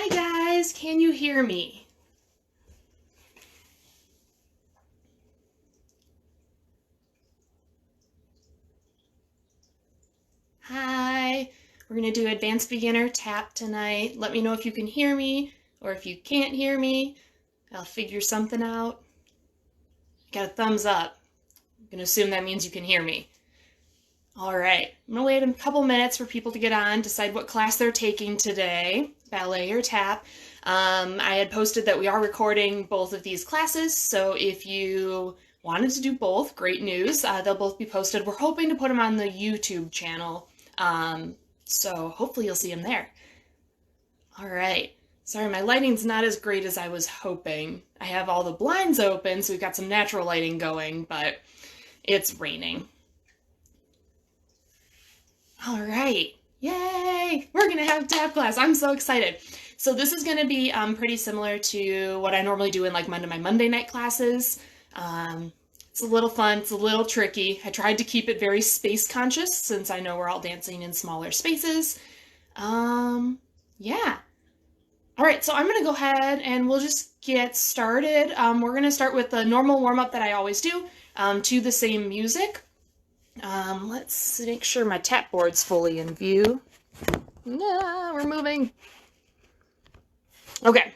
Hi guys, can you hear me? Hi, we're going to do advanced beginner tap tonight. Let me know if you can hear me or if you can't hear me. I'll figure something out. Got a thumbs up. I'm going to assume that means you can hear me. All right, I'm going to wait a couple minutes for people to get on, decide what class they're taking today, ballet or tap. I had posted that we are recording both of these classes, so if you wanted to do both, great news. They'll both be posted. We're hoping to put them on the YouTube channel, so hopefully you'll see them there. All right. Sorry, my lighting's not as great as I was hoping. I have all the blinds open, so we've got some natural lighting going, but it's raining. All right, yay! We're gonna have tap class. I'm so excited. So this is gonna be pretty similar to what I normally do in like my Monday night classes. It's a little fun, it's a little tricky. I tried to keep it very space conscious since I know we're all dancing in smaller spaces. Yeah. All right, so I'm gonna go ahead and we'll just get started. We're gonna start with the normal warm-up that I always do to the same music. Let's make sure my tap board's fully in view. No, we're moving. Okay.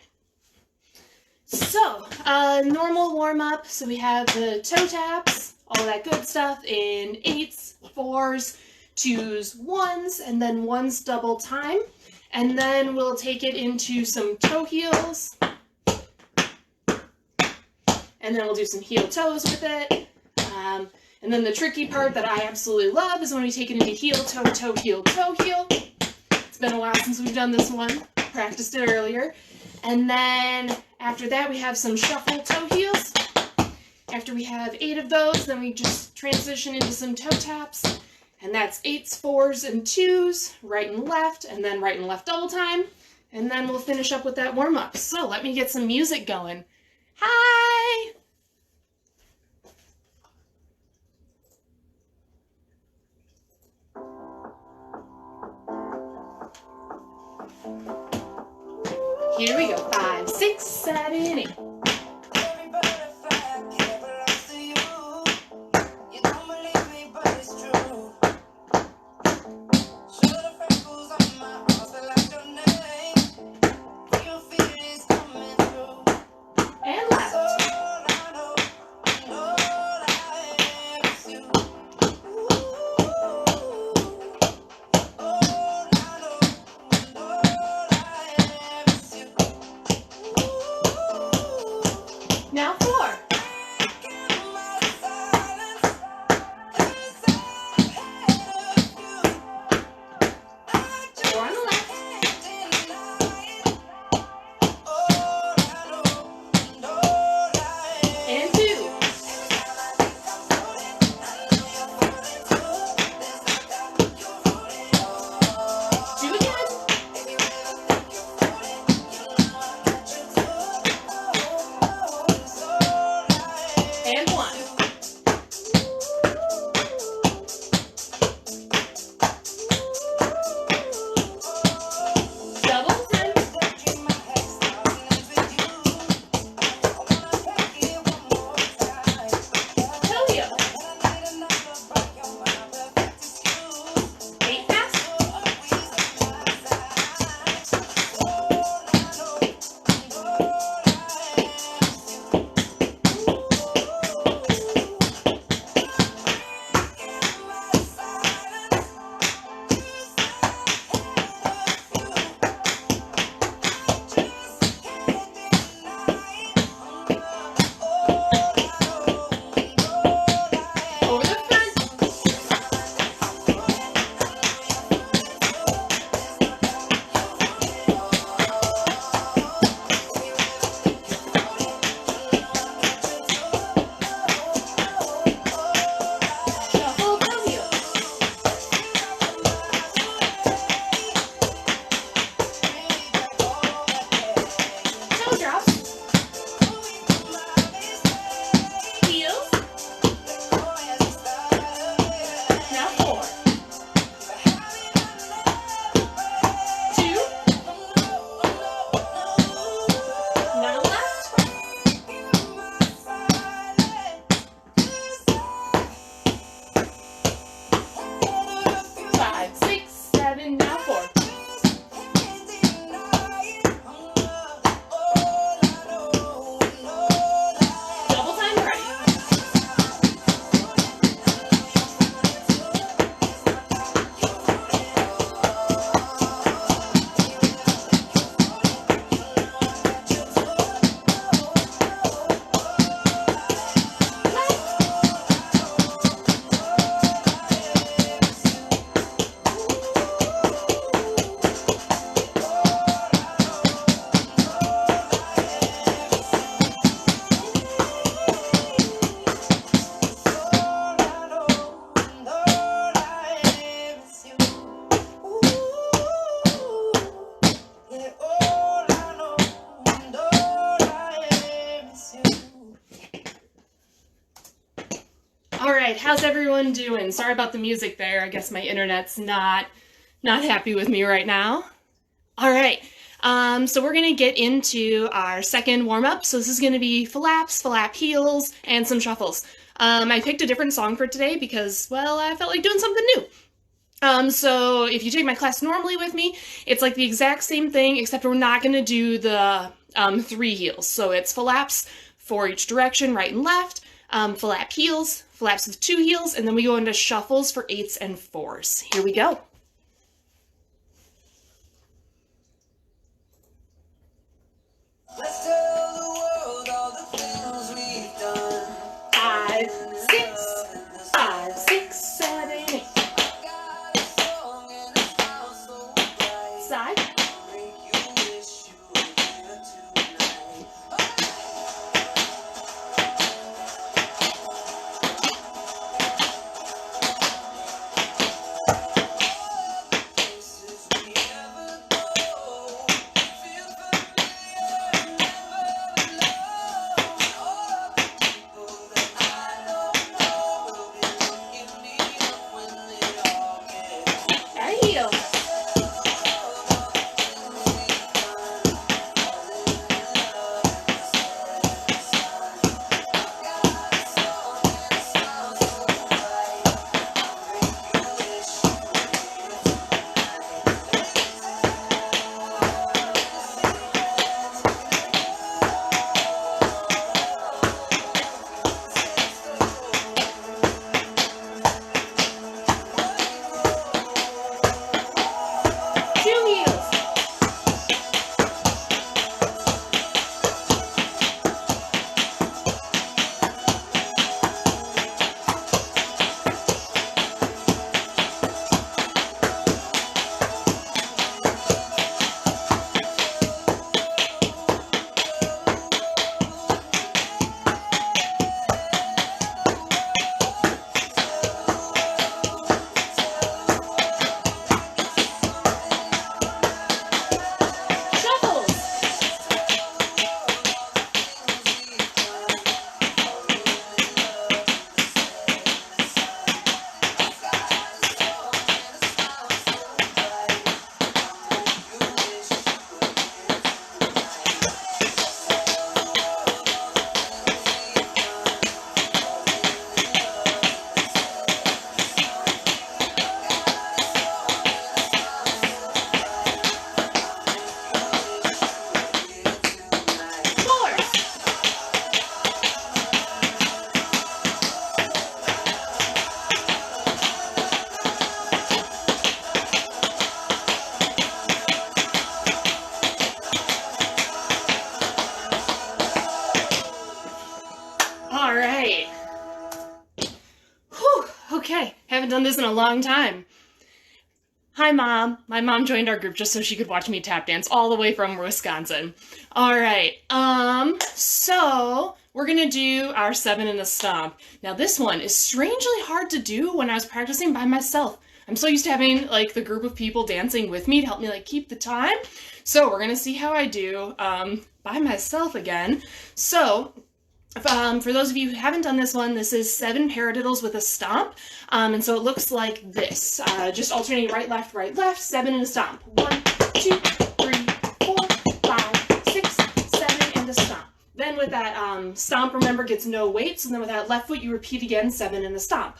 So, normal warm-up. So we have the toe taps, all that good stuff in 8s, 4s, 2s, 1s, and then 1s double time. And then we'll take it into some toe heels. And then we'll do some heel toes with it. And then the tricky part that I absolutely love is when we take it into heel, toe, toe, heel, toe, heel. It's been a while since we've done this one. Practiced it earlier. And then after that, we have some shuffle toe heels. After we have 8 of those, then we just transition into some toe taps. And that's 8s, 4s, and 2s, right and left, and then right and left double time. And then we'll finish up with that warm-up. So let me get some music going. Hi! Here we go. 5, 6, 7, 8. And left. how's everyone doing? Sorry about the music there. I guess my internet's not happy with me right now. All right, so we're gonna get into our second warm-up. So this is gonna be flaps, flap heels, and some shuffles. I picked a different song for today because, well, I felt like doing something new. So if you take my class normally with me, it's like the exact same thing, except we're not gonna do the 3 heels. So it's flaps for each direction, right and left, flap heels, flaps with 2 heels, and then we go into shuffles for 8s and 4s. Here we go. Let's tell the world all the things we've done. 5, 6, 5, 6, 7, 8. Got a song and a smile so bright. Side. Make you wish you were here tonight. Places we ever go feel familiar and never alone. All of the people that I don't know will be looking me up when they all get Right heel. Two heels. Shuffles. Fours. All right. Whew, okay, haven't done this in a long time. Hi, Mom. My mom joined our group just so she could watch me tap dance all the way from Wisconsin. All right, so we're gonna do our 7 and a stomp. Now this one is strangely hard to do when I was practicing by myself. I'm so used to having like the group of people dancing with me to help me like keep the time. So we're gonna see how I do by myself again. So for those of you who haven't done this one, this is 7 paradiddles with a stomp. And so it looks like this. Just alternating right, left, 7 and a stomp. 1, 2, 3, 4, 5, 6, 7, and a stomp. Then with that stomp, remember, gets no weight. So then with that left foot, you repeat again, 7 and a stomp.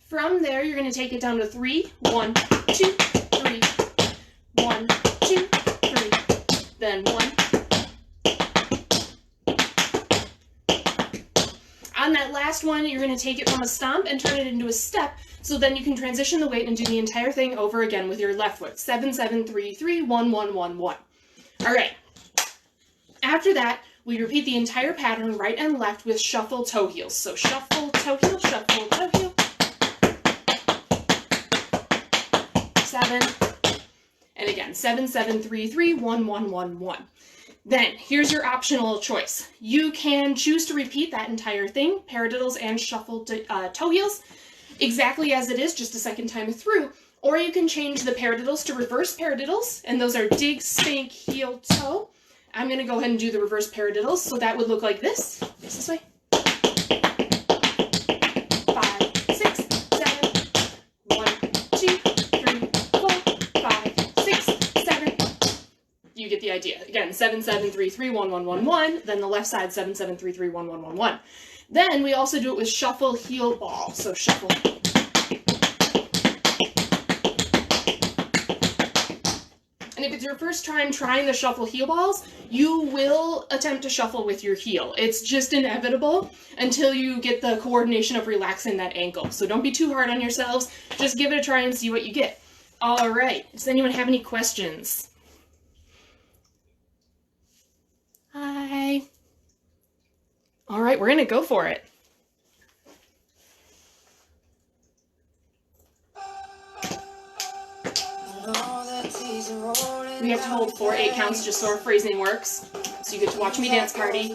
From there, you're going to take it down to 3. 1, 2, 3. 1, 2, 3. Then 1. On that last one, you're going to take it from a stomp and turn it into a step, so then you can transition the weight and do the entire thing over again with your left foot. 7, 7, 3, 3, 1, 1, 1, 1. All right. After that, we repeat the entire pattern right and left with shuffle toe heels. So shuffle, toe heel, shuffle, toe heel. 7. And again, 7, 7, 3, 3, 1, 1, 1, 1. Then here's your optional choice. You can choose to repeat that entire thing, paradiddles and shuffle toe heels, exactly as it is, just a second time through. Or you can change the paradiddles to reverse paradiddles, and those are dig, spank, heel, toe. I'm going to go ahead and do the reverse paradiddles. So that would look like this. Face this way. 5, 6, 7. 1, 2, 3, 4, 5, 6, 7. You get the idea. Again, 7, 7, 3, 3, 1, 1, 1, 1. Then the left side, 7, 7, 3, 3, 1, 1, 1, 1. Then we also do it with shuffle heel ball. So shuffle. And if it's your first time trying the shuffle heel balls, you will attempt to shuffle with your heel. It's just inevitable until you get the coordination of relaxing that ankle. So don't be too hard on yourselves. Just give it a try and see what you get. All right. Does anyone have any questions? Hi. All right, we're going to go for it. We have to hold 4 8 counts just so our phrasing works. So you get to watch me dance party.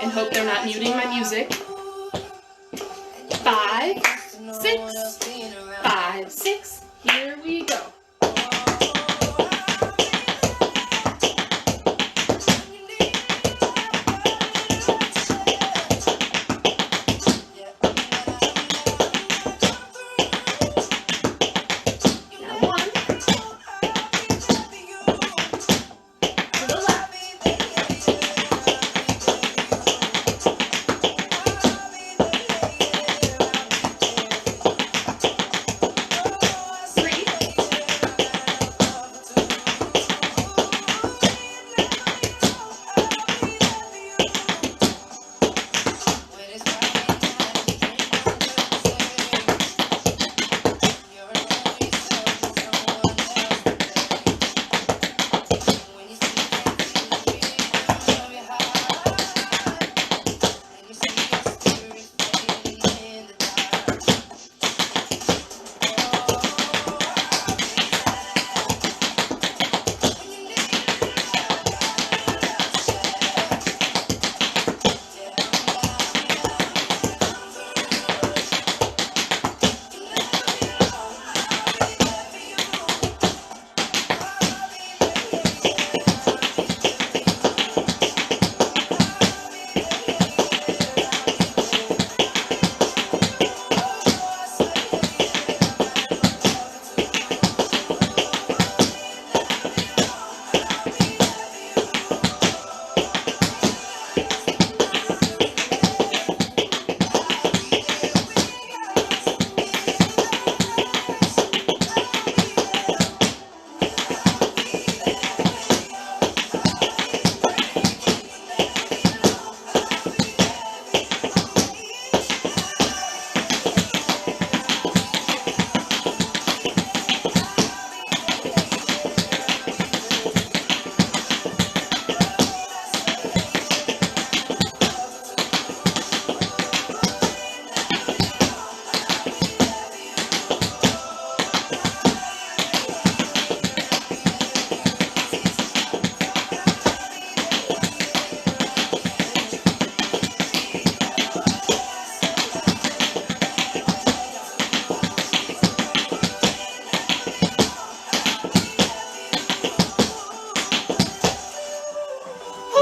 And hope they're not muting my music. 5, 6, 5, 6. Here we go.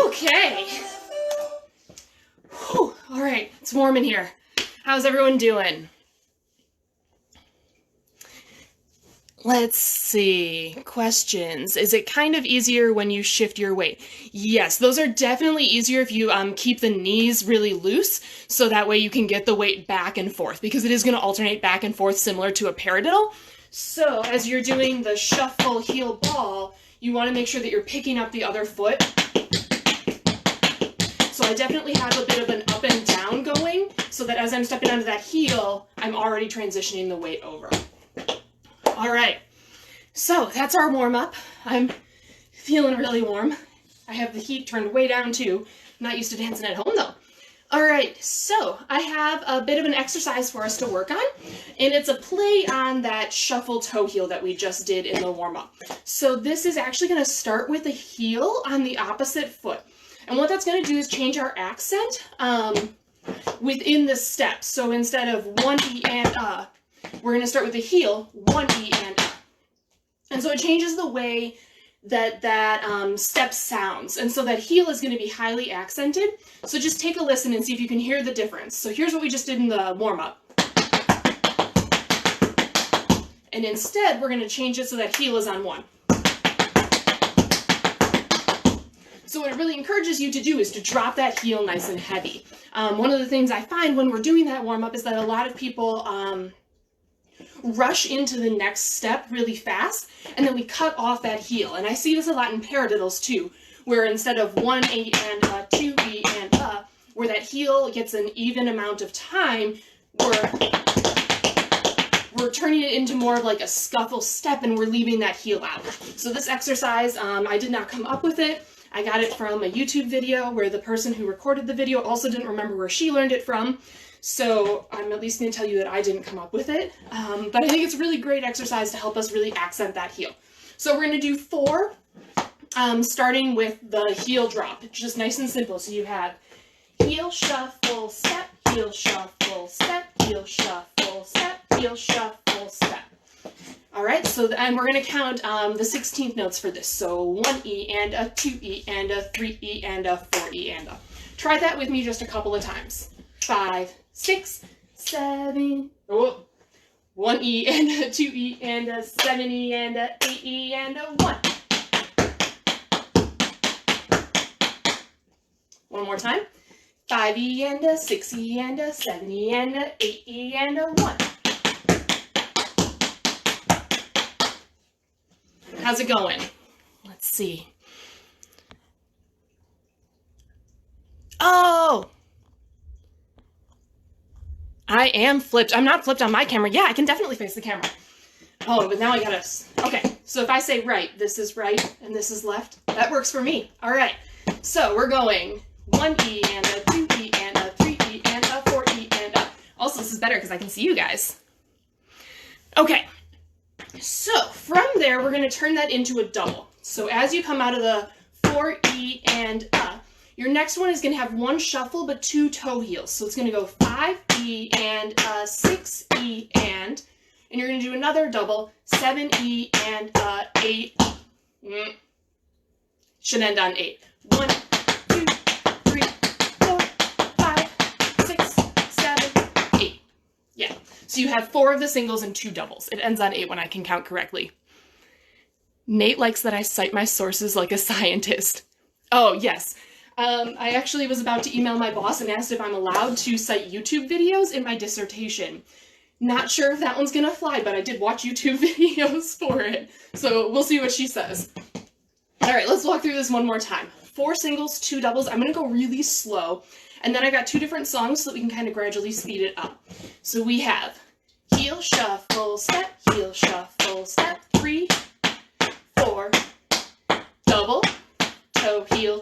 Okay. Whew. All right, it's warm in here. How's everyone doing? Let's see. Questions. Is it kind of easier when you shift your weight? Yes, those are definitely easier if you keep the knees really loose, so that way you can get the weight back and forth, because it is going to alternate back and forth similar to a paradiddle. So as you're doing the shuffle heel ball, you want to make sure that you're picking up the other foot. So I definitely have a bit of an up and down going, so that as I'm stepping onto that heel, I'm already transitioning the weight over. All right, so that's our warm-up. I'm feeling really warm. I have the heat turned way down too. I'm not used to dancing at home though. All right, so I have a bit of an exercise for us to work on, and it's a play on that shuffle toe heel that we just did in the warm-up. So this is actually going to start with the heel on the opposite foot. And what that's going to do is change our accent within the steps. So instead of 1 E and we're going to start with the heel, 1 E and And so it changes the way that step sounds. And so that heel is going to be highly accented. So just take a listen and see if you can hear the difference. So here's what we just did in the warm-up. And instead, we're going to change it so that heel is on 1. So what it really encourages you to do is to drop that heel nice and heavy. One of the things I find when we're doing that warm-up is that a lot of people rush into the next step really fast, and then we cut off that heel. And I see this a lot in paradiddles too, where instead of 1 E and a, 2 E and a, where that heel gets an even amount of time, we're turning it into more of like a scuffle step, and we're leaving that heel out. So this exercise, I did not come up with it. I got it from a YouTube video where the person who recorded the video also didn't remember where she learned it from. So I'm at least going to tell you that I didn't come up with it. But I think it's a really great exercise to help us really accent that heel. So we're going to do 4, starting with the heel drop. It's just nice and simple. So you have heel, shuffle, step, heel, shuffle, step, heel, shuffle, step, heel, shuffle, step. All right, and we're going to count the 16th notes for this. So 1 E and a, 2 E and a, 3 E and a, 4 E and a. Try that with me just a couple of times. 5, 6, 7, 1 E and a, 2 E and a, 7 E and a, 8 E and a, 1. One more time. 5 E and a, 6 E and a, 7 E and a, 8 E and a, 1. How's it going? Let's see. Oh! I am flipped. I'm not flipped on my camera. Yeah, I can definitely face the camera. Oh, but now I gotta... Okay, so if I say right, this is right and this is left. That works for me. All right. So we're going 1 E and a, 2 E and a, 3 E and a, 4 E and a. Also, this is better because I can see you guys. Okay. So from there, we're going to turn that into a double. So as you come out of the 4 E and a, your next one is going to have 1 shuffle but 2 toe heels. So it's going to go 5 E and a, 6 E and you're going to do another double, 7 E and a, 8. Should end on 8. 1, 2, 3, 4, 5, 6, 7, 8. Yeah. So you have 4 of the singles and 2 doubles. It ends on 8 when I can count correctly. Nate likes that I cite my sources like a scientist. Oh, yes. I actually was about to email my boss and asked if I'm allowed to cite YouTube videos in my dissertation. Not sure if that one's gonna fly, but I did watch YouTube videos for it. So we'll see what she says. All right, let's walk through this one more time. 4 singles, 2 doubles. I'm gonna go really slow. And then I got 2 different songs so that we can kind of gradually speed it up. So we have heel, shuffle, step, 3, 4, double, toe, heel,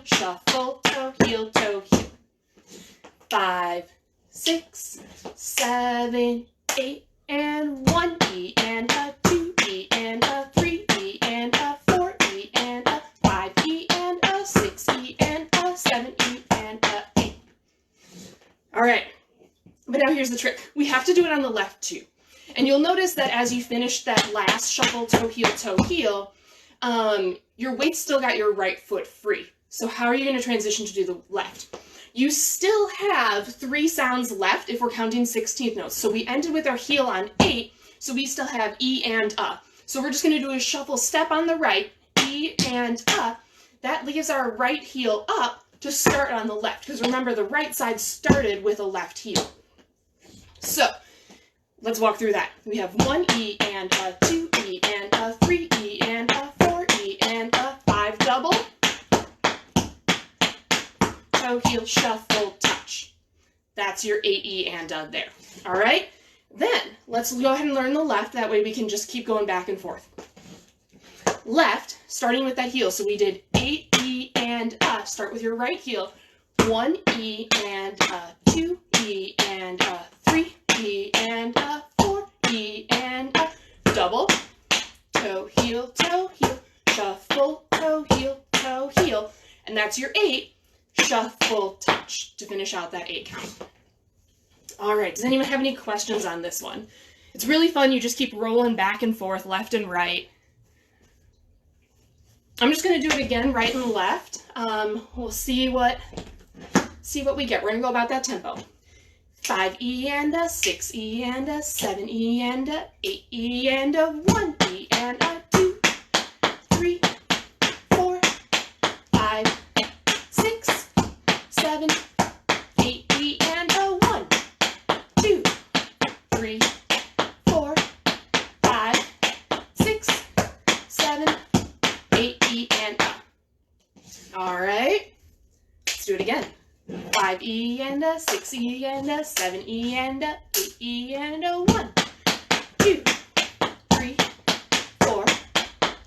shuffle, toe, heel, 5, 6, 7, 8, and 1 E and a, 2 E and a, 3 E and a, 4 E and a, 5 E and a, 6 E and a, 7 E and a, 8. All right, but now here's the trick. We have to do it on the left too. And you'll notice that as you finish that last shuffle, toe, heel, your weight's still got your right foot free. So how are you going to transition to do the left? You still have 3 sounds left if we're counting 16th notes. So we ended with our heel on 8, so we still have E and A. So we're just going to do a shuffle step on the right, E and A. That leaves our right heel up to start on the left, because remember the right side started with a left heel. So let's walk through that. We have 1 E and a, 2 E and a, 3 E and a, 4 E and a, 5 double, toe, heel, shuffle, touch. That's your 8 E and a there. All right? Then let's go ahead and learn the left. That way we can just keep going back and forth. Left, starting with that heel. So we did 8 E and a. Start with your right heel. 1 E and a, 2 E and a, 3 E and a, 4 E and a, double, toe, heel, shuffle, toe, heel, and that's your 8, shuffle, touch, to finish out that 8 count. All right, does anyone have any questions on this one? It's really fun. You just keep rolling back and forth, left and right. I'm just gonna do it again, right and left. We'll see what we get. We're gonna go about that tempo. 5E and a 6E and a 7E and a 8E and a 1E and a 2, 3, 4, 5, 6, 7, 8E and a 1, 2, 3, 4, 5, 6, 7, 8E and a. All right, let's do it again. 5E and a 6E and a 7E and a 8E and a 1, 2, 3, 4,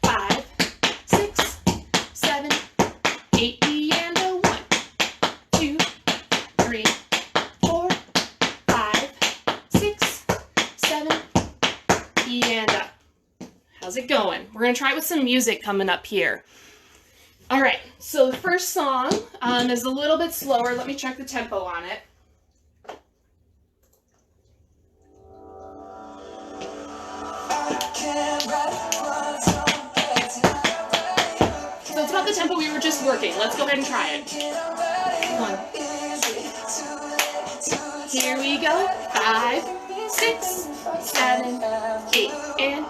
5, 6, 7, 8E and a 1, 2, 3, 4, 5, 6, 7, E and a. How's it going? We're gonna try it with some music coming up here. All right, so the first song is a little bit slower. Let me check the tempo on it. So it's about the tempo we were just working. Let's go ahead and try it. 1. Here we go. 5, 6, 7, 8, and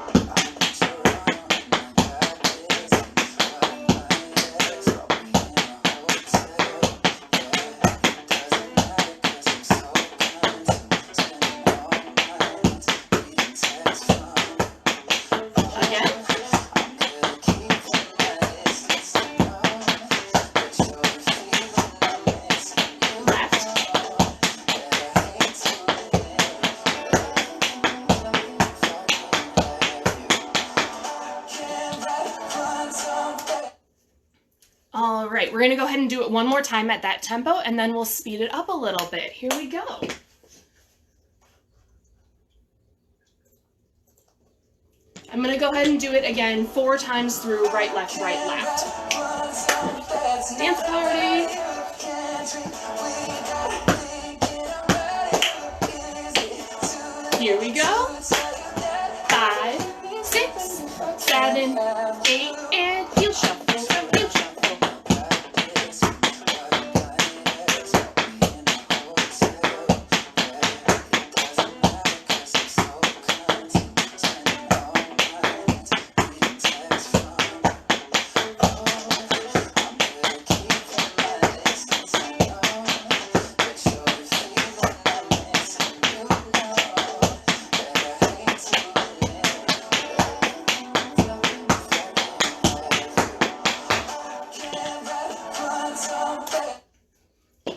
all right, we're gonna go ahead and do it one more time at that tempo, and then we'll speed it up a little bit. Here we go. I'm gonna go ahead and do it again 4 times through, right, left, left. Dance party. Here we go. 5, 6, 7, 8, and heel shuffle.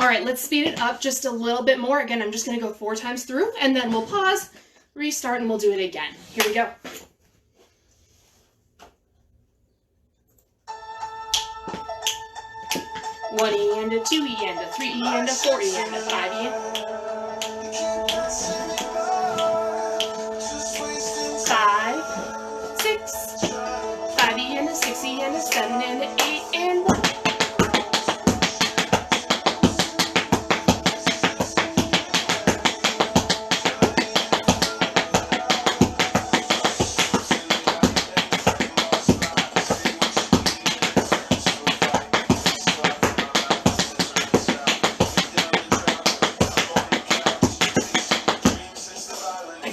All right, let's speed it up just a little bit more. Again, I'm just gonna go 4 times through, and then we'll pause, restart, and we'll do it again. Here we go. One E and a 2E and a 3E and a 4E and a 5E. 5, 6, 5E and a 6E and a 7 and a 8 and 1.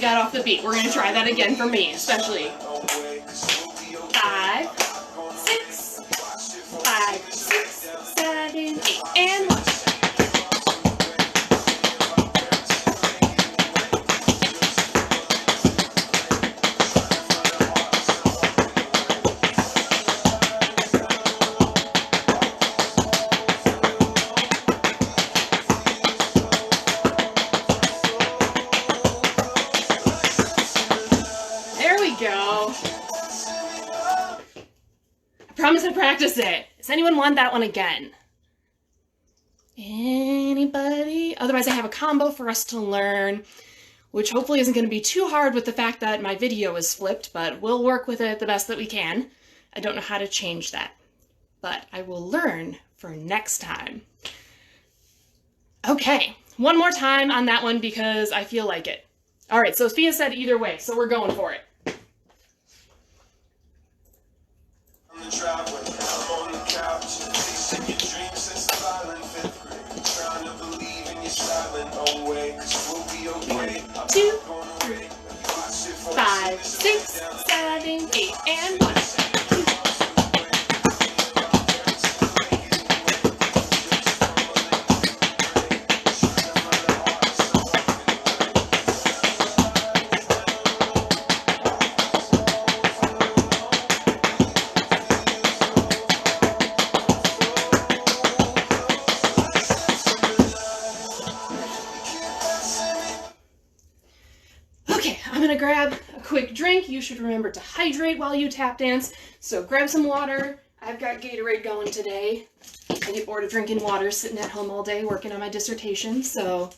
Got off the beat. We're going to try that again for me, especially. 5, 6, 5, 6, 7, 8, and 1. Go. I promise I practiced it. Does anyone want that one again? Anybody? Otherwise, I have a combo for us to learn, which hopefully isn't going to be too hard with the fact that my video is flipped, but we'll work with it the best that we can. I don't know how to change that, but I will learn for next time. Okay, one more time on that one because I feel like it. All right, so Sophia said either way, so we're going for it. I'm the traveler. 2, 3, 5, 6, 7, 8, and 1. Okay, I'm gonna grab a quick drink. You should remember to hydrate while you tap dance. So grab some water. I've got Gatorade going today. I get bored of drinking water sitting at home all day working on my dissertation, so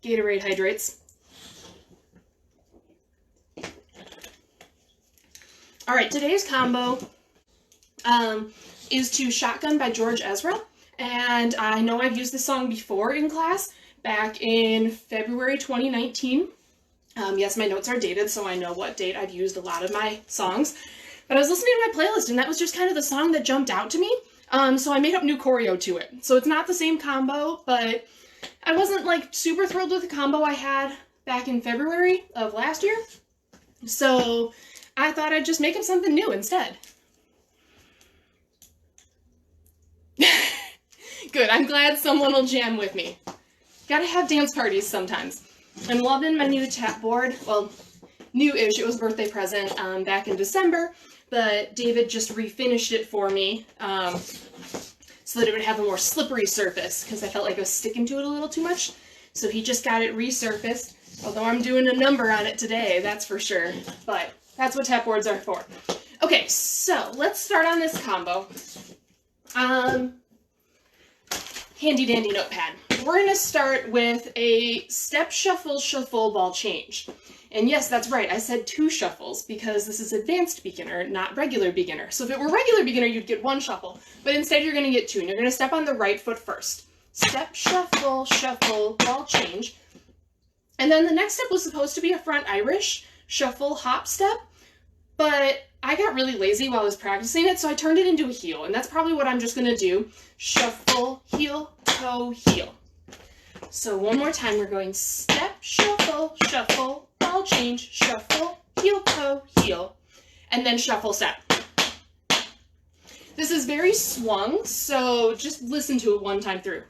Gatorade hydrates. All right, today's combo is to Shotgun by George Ezra. And I know I've used this song before in class, back in February 2019. Yes, my notes are dated, so I know what date I've used a lot of my songs. But I was listening to my playlist, and that was just kind of the song that jumped out to me. So I made up new choreo to it. So it's not the same combo, but I wasn't like super thrilled with the combo I had back in February of last year. So I thought I'd just make up something new instead. Good, I'm glad someone will jam with me. Gotta have dance parties sometimes. I'm loving my new tap board. Well, new-ish, it was a birthday present back in December, but David just refinished it for me so that it would have a more slippery surface, because I felt like I was sticking to it a little too much. So he just got it resurfaced, although I'm doing a number on it today, that's for sure. But that's what tap boards are for. Okay, so let's start on this combo. Handy dandy notepad. We're going to start with a step shuffle, shuffle, ball change. And yes, that's right, I said 2 shuffles because this is advanced beginner, not regular beginner. So if it were regular beginner, you'd get 1 shuffle, but instead you're going to get 2, and you're going to step on the right foot first. Step, shuffle, shuffle, ball change. And then the next step was supposed to be a front Irish shuffle hop step, but I got really lazy while I was practicing it, so I turned it into a heel, and that's probably what I'm just going to do. Shuffle, heel, toe, heel. So one more time, we're going step, shuffle, shuffle, ball change, shuffle, heel, toe, heel, and then shuffle, step. This is very swung, so just listen to it one time through.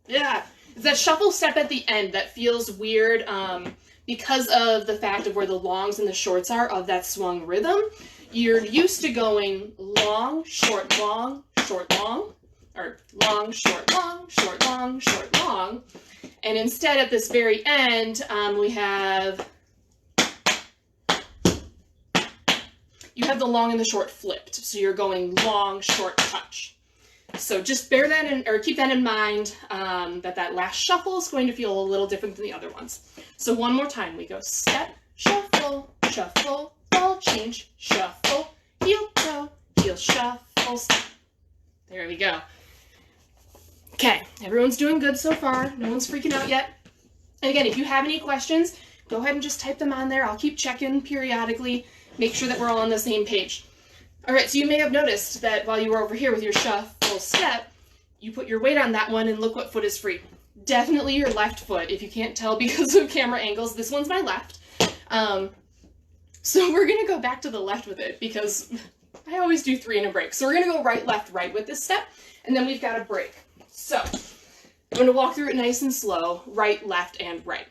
Yeah, it's that shuffle step at the end that feels weird because of the fact of where the longs and the shorts are of that swung rhythm. You're used to going long, short, long, short, long, or long, short, long, short, long, short, long. And instead at this very end, we have, you have the long and the short flipped. So you're going long, short, touch. So just bear that in, or keep that in mind, that last shuffle is going to feel a little different than the other ones. So one more time, we go step, shuffle, shuffle, ball change, shuffle, heel, toe, heel, shuffle, step. There we go. Okay, everyone's doing good so far. No one's freaking out yet. And again, if you have any questions, go ahead and just type them on there. I'll keep checking periodically, make sure that we're all on the same page. All right, so you may have noticed that while you were over here with your shuffle step, you put your weight on that one and look what foot is free. Definitely your left foot. If you can't tell because of camera angles, this one's my left. So we're gonna go back to the left with it because I always do 3 and a break. So we're gonna go right, left, right with this step, and then we've got a break. So I'm gonna walk through it nice and slow, right, left, and right.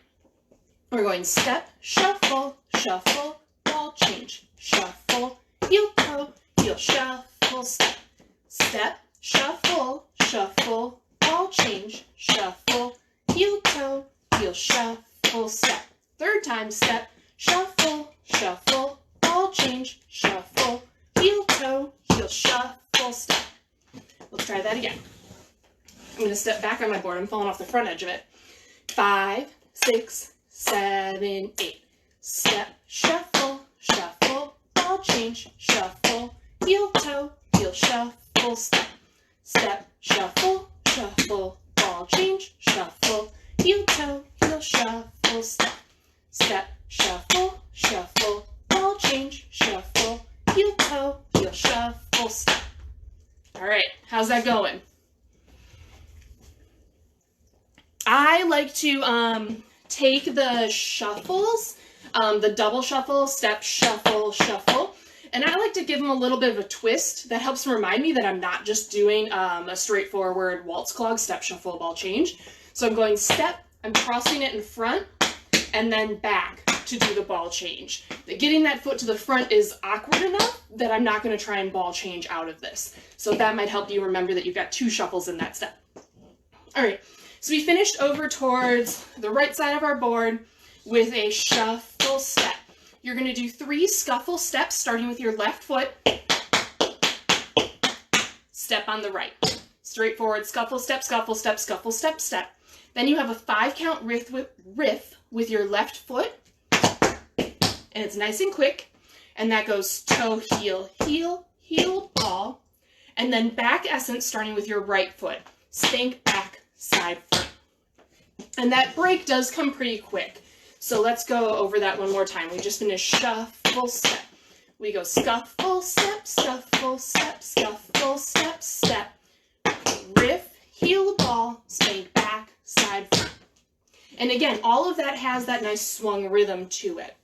We're going step, shuffle, shuffle, ball change, shuffle, heel, toe, heel, shuffle, step, step, shuffle, shuffle, ball change, shuffle, heel, toe, heel, shuffle, step. Third time, step, shuffle, shuffle, ball change, shuffle, heel, toe, heel, shuffle, step. Let's try that again. I'm going to step back on my board. I'm falling off the front edge of it. 5, 6, 7, 8. Step, shuffle, shuffle, ball change, shuffle, heel, toe, heel, shuffle, step. Step, shuffle, shuffle, ball change, shuffle, heel, toe, heel, shuffle, step. Step, shuffle, shuffle, ball change, shuffle, heel, toe, heel, shuffle, step. All right, how's that going? I like to take the shuffles, the double shuffle, step, shuffle, shuffle, and I like to give them a little bit of a twist that helps remind me that I'm not just doing a straightforward waltz clog, step, shuffle, ball change. So I'm going step, I'm crossing it in front, and then back to do the ball change. Getting that foot to the front is awkward enough that I'm not going to try and ball change out of this. So that might help you remember that you've got 2 shuffles in that step. All right, so we finished over towards the right side of our board with a shuffle step. You're going to do 3 scuffle steps, starting with your left foot, step on the right. Straightforward scuffle step, scuffle step, scuffle step, step. Then you have a 5 count riff with your left foot, and it's nice and quick, and that goes toe, heel, heel, heel, ball, and then back essence starting with your right foot. Spank, back, side, front. And that break does come pretty quick. So let's go over that one more time. We just finished shuffle step. We go scuffle step, scuffle step, scuffle step, step. Riff, heel, ball, spank, back, side, front. And again, all of that has that nice swung rhythm to it.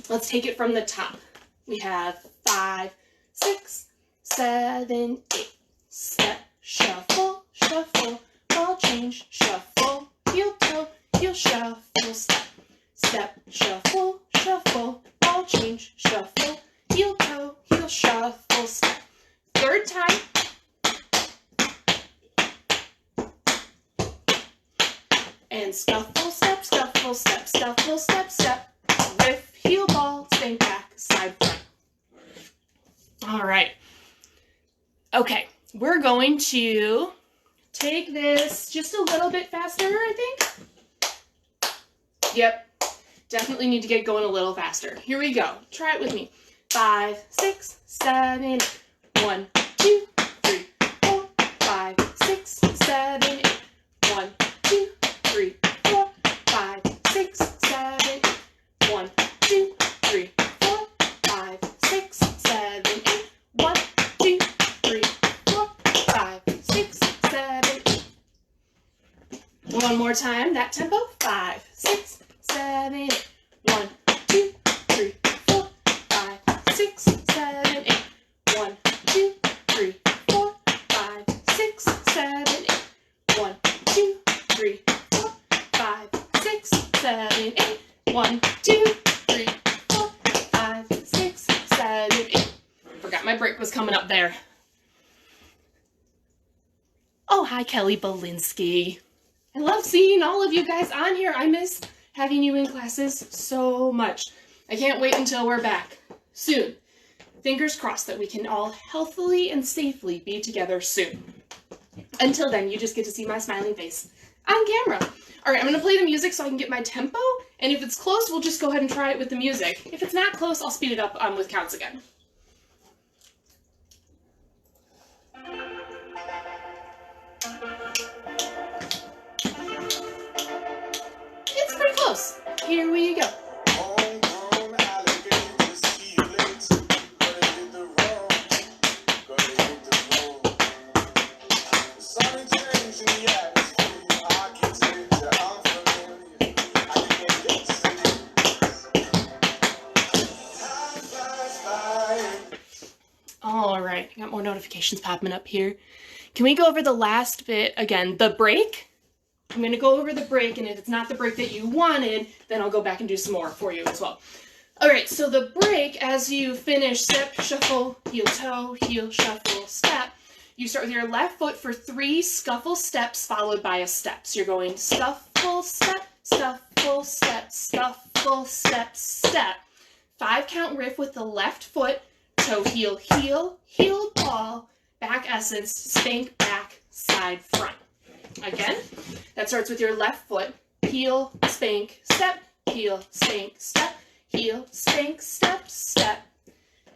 Let's take it from the top. We have 5, 6, 7, 8. Step, shuffle, shuffle, ball change, shuffle, heel, toe, heel, shuffle, step. Step, shuffle, shuffle, ball change, shuffle, heel, toe, heel, shuffle, step. Third time. And scuffle, step, scuffle, step, scuffle, step, step. Riff, heel, ball, spank, back, side, front. All right. Okay, we're going to take this just a little bit faster, I think. Yep, definitely need to get going a little faster. Here we go. Try it with me. 5, 6, 7, 8. 1, 2, 3, 4, 5, 6, 7, 8. 1, 2, 3, 4, 5, 6, 7, 8. 1, 2, 3, 4, 5, 6, 7, 8. 1, 2, 3, 4, 5, 6, 7, 8. One more time, that tempo. 5, 6, 7, 8. 1, 2, 3, 4, 5, 6, 7, 8. 1, 2, 3, 4, 5, 6, 7, 8. 1, 2, 3, 4, 5, 6, 7, 8. 1, 2, 3, 4, 5, 6, 7, 8. Forgot my break was coming up there. Oh, hi, Kelly Belinsky. I love seeing all of you guys on here. I miss having you in classes so much. I can't wait until we're back soon. Fingers crossed that we can all healthily and safely be together soon. Until then, you just get to see my smiling face on camera. All right, I'm gonna play the music so I can get my tempo, and if it's close, we'll just go ahead and try it with the music. If it's not close, I'll speed it up with counts again. It's pretty close. Here we go. Homegrown alligator ceilings. Gonna hit the road. Gonna hit the road. The sun is changing the atmosphere. Architecture unfamiliar. I can't get serious. Time flies by. All right, I got more notifications popping up here. Can we go over the last bit again? The break. I'm going to go over the break, and if it's not the break that you wanted, then I'll go back and do some more for you as well. All right, so the break, as you finish step, shuffle, heel, toe, heel, shuffle, step, you start with your left foot for 3 scuffle steps followed by a step. So you're going scuffle, step, scuffle, step, scuffle, step, step. 5 count riff with the left foot, toe, heel, heel, heel, ball, back essence, spank, back, side, front. Again, that starts with your left foot, heel, spank, step, heel, spank, step, heel, spank, step, step,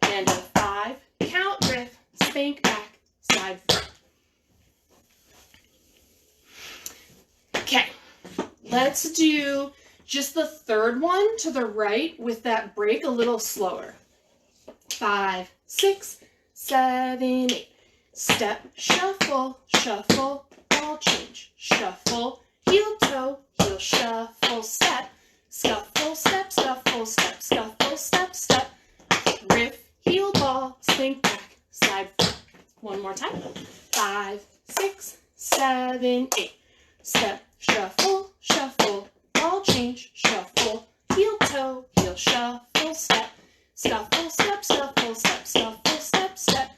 and a 5 count riff, spank, back, side, front. Okay, let's do just the third one to the right with that break a little slower. 5, 6, 7, 8. Step, shuffle, shuffle, ball change, shuffle, heel toe, heel shuffle step, scuffle step, scuffle step, scuffle step, step, riff, heel ball, spin back, slide front. One more time. 5, 6, 7, 8. Step, shuffle, shuffle, ball change, shuffle, heel toe, heel shuffle step, scuffle step, scuffle step, scuffle step, step,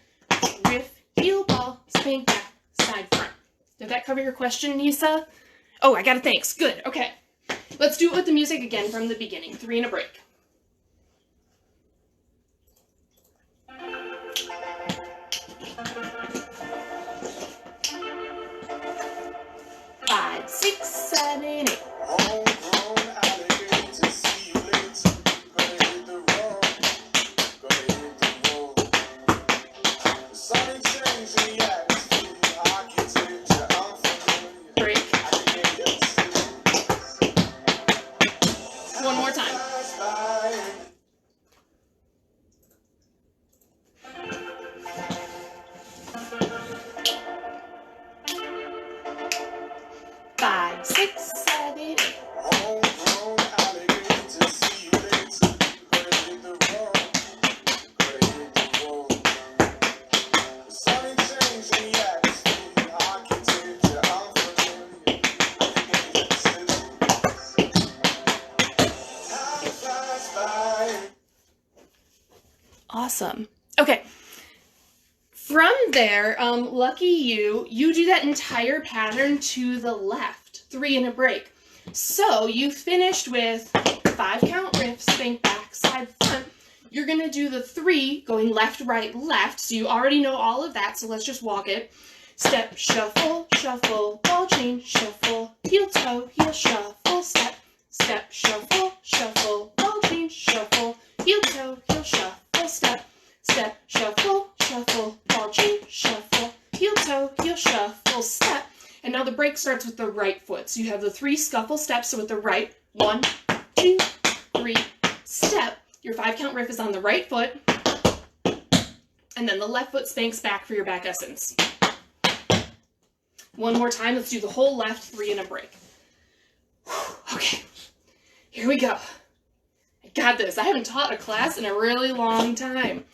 riff, heel ball, spin back, side front. Did that cover your question, Nisa? Oh, I got a thanks. Good. Okay. Let's do it with the music again from the beginning. 3 and a break. 5, 6, 7, 8. Homegrown alligator, see you later. Gonna hit the road, gonna hit the road. The sun ain't changing the atmosphere, architecture unfamiliar. Break. I can get used to it. One more time. Pass by. 5, 6, 7, 8. Homegrown alligator, see you later. Gonna hit the road, gonna hit the road. The sun ain't changing the atmosphere, architecture unfamiliar. I can get used to it. Time flies by. Awesome. Okay. From there, lucky you do that entire pattern to the left, 3 and a break. So you finished with 5 count riff, spank back, side front. You're gonna do the 3 going left, right, left. So you already know all of that, so let's just walk it. Step, shuffle, shuffle, ball change, shuffle, heel toe, heel shuffle, step, step, shuffle, shuffle, ball change, shuffle, heel toe, heel shuffle, step, step, shuffle, shuffle, ball change, shuffle, heel toe, heel shuffle, step. And now the break starts with the right foot. So you have the 3 scuffle steps. So with the right, 1, 2, 3, step. Your 5 count riff is on the right foot. And then the left foot spanks back for your back essence. One more time. Let's do the whole left, 3 and a break. Okay, here we go. I got this. I haven't taught a class in a really long time.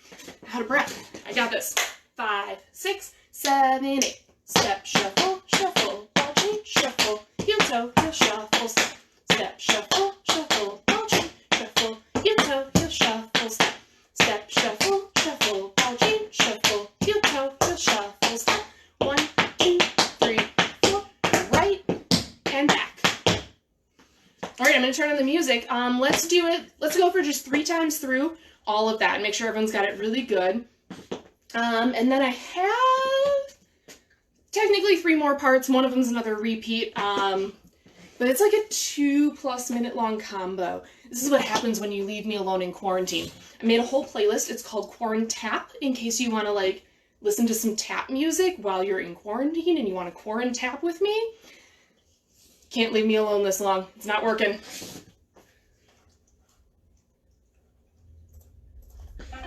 Out of breath. I got this. 5, 6, 7, 8. Step, shuffle, shuffle, ball change, shuffle, heel toe, heel shuffle, step. Step, shuffle, shuffle, ball change, shuffle, heel toe, heel shuffle, step. Step, shuffle, shuffle, ball change, shuffle, heel toe, heel shuffle, step. 1, 2, 3, 4. Right and back. All right, I'm going to turn on the music. Let's do it. Let's go for just 3 times through all of that and make sure everyone's got it really good. And then I have technically 3 more parts. One of them's another repeat. But it's like a 2+ minute long combo. This is what happens when you leave me alone in quarantine. I made a whole playlist. It's called Quarantap, in case you want to like listen to some tap music while you're in quarantine and you want to Quarantap with me. Can't leave me alone this long. It's not working.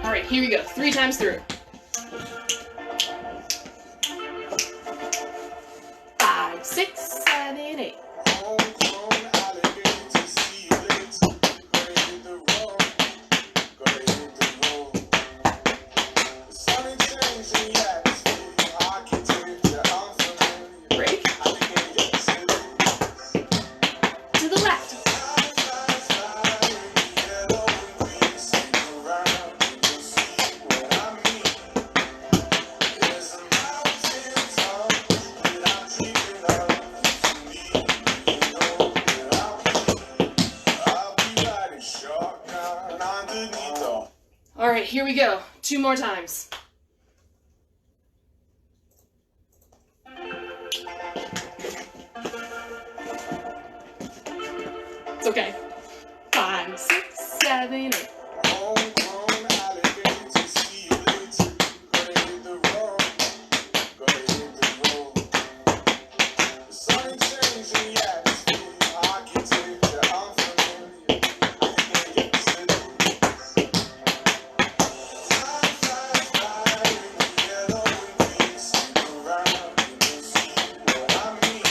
All right, here we go. 3 times through. 5, 6, 7, 8. Homegrown alligator, see you later. Gonna hit the road, gonna hit the road. The sun ain't changing the atmosphere, architecture unfamiliar. Break. I can get used to it. To the left. Time flies by in the yellow and green. Sing around and you'll see what I mean. There's a mountain top that I'm dreaming of. If you need me, you know where I'll be riding shotgun underneath the. All right, here we go. 2 more times. It's okay. 5, 6, 7, 8. Homegrown alligator, see you later. Gonna hit the road, gonna hit the road. The sun ain't changing the atmosphere, architecture unfamiliar. I can get used to it. Time flies by in the yellow and green. Sing around and you'll see what I mean.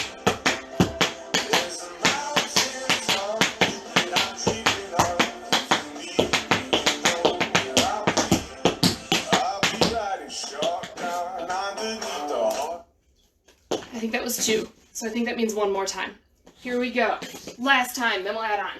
think that was 2. So I think that means one more time. Here we go. Last time, then we'll add on.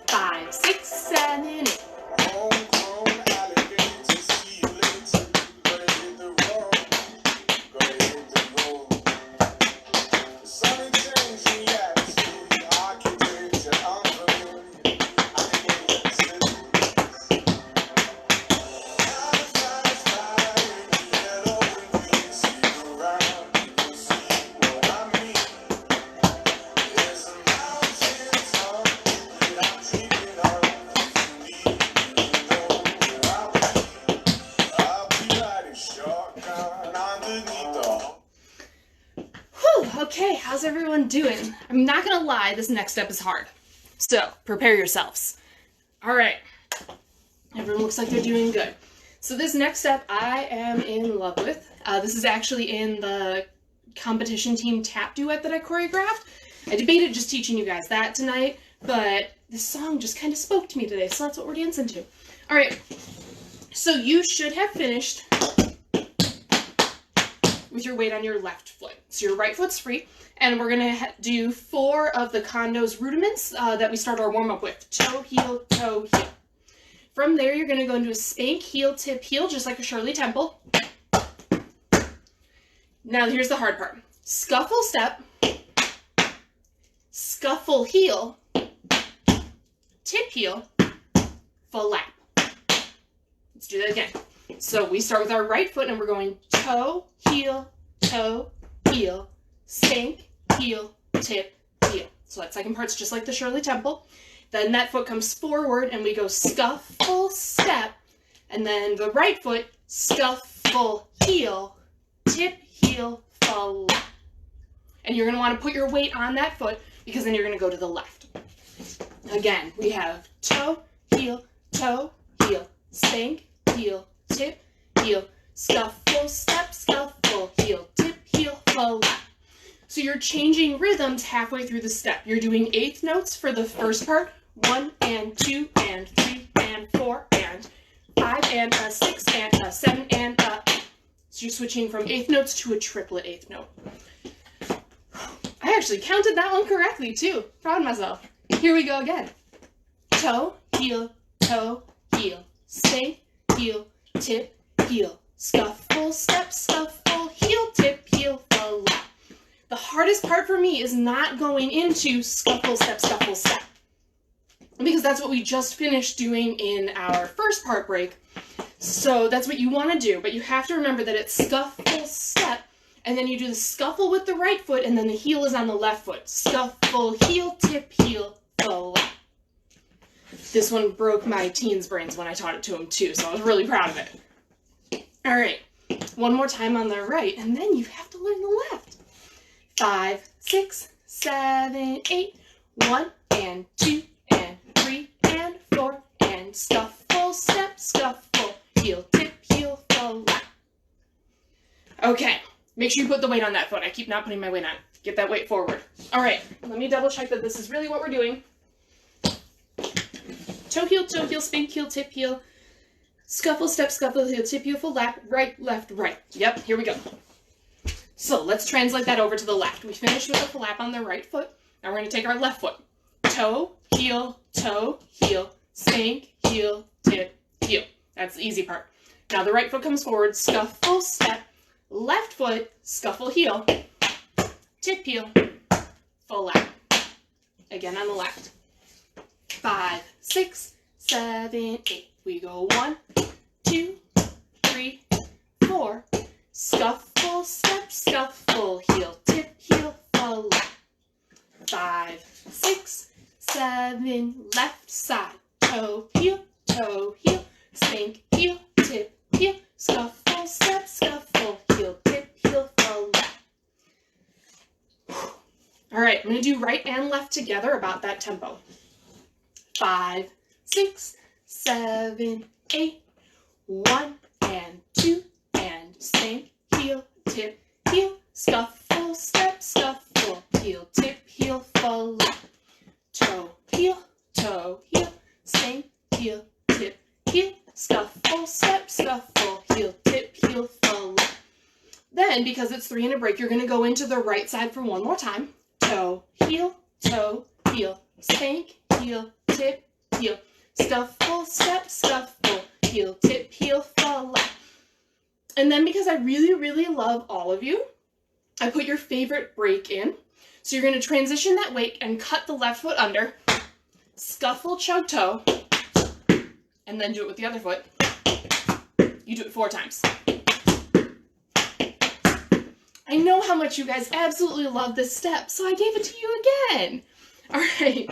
5, 6, 7, 8. Homegrown alligator, see you later. Gonna hit the road, gonna hit the road. The sun is changing the atmosphere, the architecture unfamiliar. I can't even sit with Fly, fly in the yellow and green. See around, you can see what I mean. There's a mountain top that I'm dreaming of. If you need, you know where I'll be riding shotgun underneath the Whew, okay, how's everyone doing? I'm not gonna lie, this next step is hard. So, prepare yourselves. All right, everyone looks like they're doing good. So this next step I am in love with. This is actually in the competition team tap duet that I choreographed. I debated just teaching you guys that tonight, but this song just kind of spoke to me today, so that's what we're dancing to. All right, so you should have finished with your weight on your left foot. So your right foot's free, and we're gonna do 4 of the Kondo's rudiments that we start our warm-up with. Toe, heel, toe, heel. From there, you're gonna go into a spank, heel, tip, heel, just like a Shirley Temple. Now here's the hard part. Scuffle step, scuffle heel, tip heel, full lap. Let's do that again. So we start with our right foot and we're going toe, heel, spank, heel, tip, heel. So that second part's just like the Shirley Temple. Then that foot comes forward and we go scuffle step, and then the right foot, scuffle heel, tip, heel, full lap. And you're gonna wanna put your weight on that foot because then you're gonna go to the left. Again, we have toe, heel, spank, heel, tip, heel, scuffle, step, scuffle, heel, tip, heel, full lap. So you're changing rhythms halfway through the step. You're doing 1/8 notes for the first part, 1 and 2 and 3 and 4 and 5 and a 6 and a 7 and a 8. So you're switching from 1/8 notes to a triplet 1/8 note. I actually counted that one correctly too. Proud of myself. Here we go again. Toe, heel, spank, heel, tip, heel, scuffle, step, scuffle, heel, tip, heel, full lap. The hardest part for me is not going into scuffle, step, because that's what we just finished doing in our first part break. So that's what you want to do, but you have to remember that it's scuffle, step, and then you do the scuffle with the right foot, and then the heel is on the left foot. Scuffle, heel, tip, heel, full lap. This one broke my teens' brains when I taught it to them too, so I was really proud of it. All right, one more time on the right, and then you have to learn the left. 5, 6, 7, 8, 1 and 2 and 3 and 4 and scuffle, step, scuffle, heel, tip, heel, full lap. Okay, make sure you put the weight on that foot. I keep not putting my weight on. Get that weight forward. All right, let me double check that this is really what we're doing. Toe, heel, spank, heel, tip, heel, scuffle, step, scuffle, heel, tip, heel, full lap, right, left, right. Yep, here we go. So let's translate that over to the left. We finished with the full lap on the right foot. Now we're going to take our left foot. Toe, heel, spank, heel, tip, heel. That's the easy part. Now the right foot comes forward, scuffle, step, left foot, scuffle, heel, tip, heel, full lap. Again on the left. 5, 6, 7, 8. We go 1, 2, 3, 4. Scuffle, step, scuffle, heel, tip, heel, full lap. 5, 6, 7, left side. Toe, heel, spank, heel, tip, heel, scuffle, step, scuffle, heel, tip, heel, full lap. All right, I'm going to do right and left together about that tempo. 5, 6, 7, 8, 1 and 2 and spank, heel, tip, heel, scuffle, step, scuffle, heel, tip, heel, full lap. Toe, heel, spank, heel, tip, heel, scuffle, step, scuffle, heel, tip, heel, fall. Then, because it's 3 and a break, you're going to go into the right side for one more time. Toe, heel, spank, heel, tip, heel, scuffle, step, scuffle, heel, tip, heel, fall. And then because I really, really love all of you, I put your favorite break in. So you're going to transition that weight and cut the left foot under, scuffle, chug, toe, and then do it with the other foot. You do it 4 times. I know how much you guys absolutely love this step, so I gave it to you again. All right.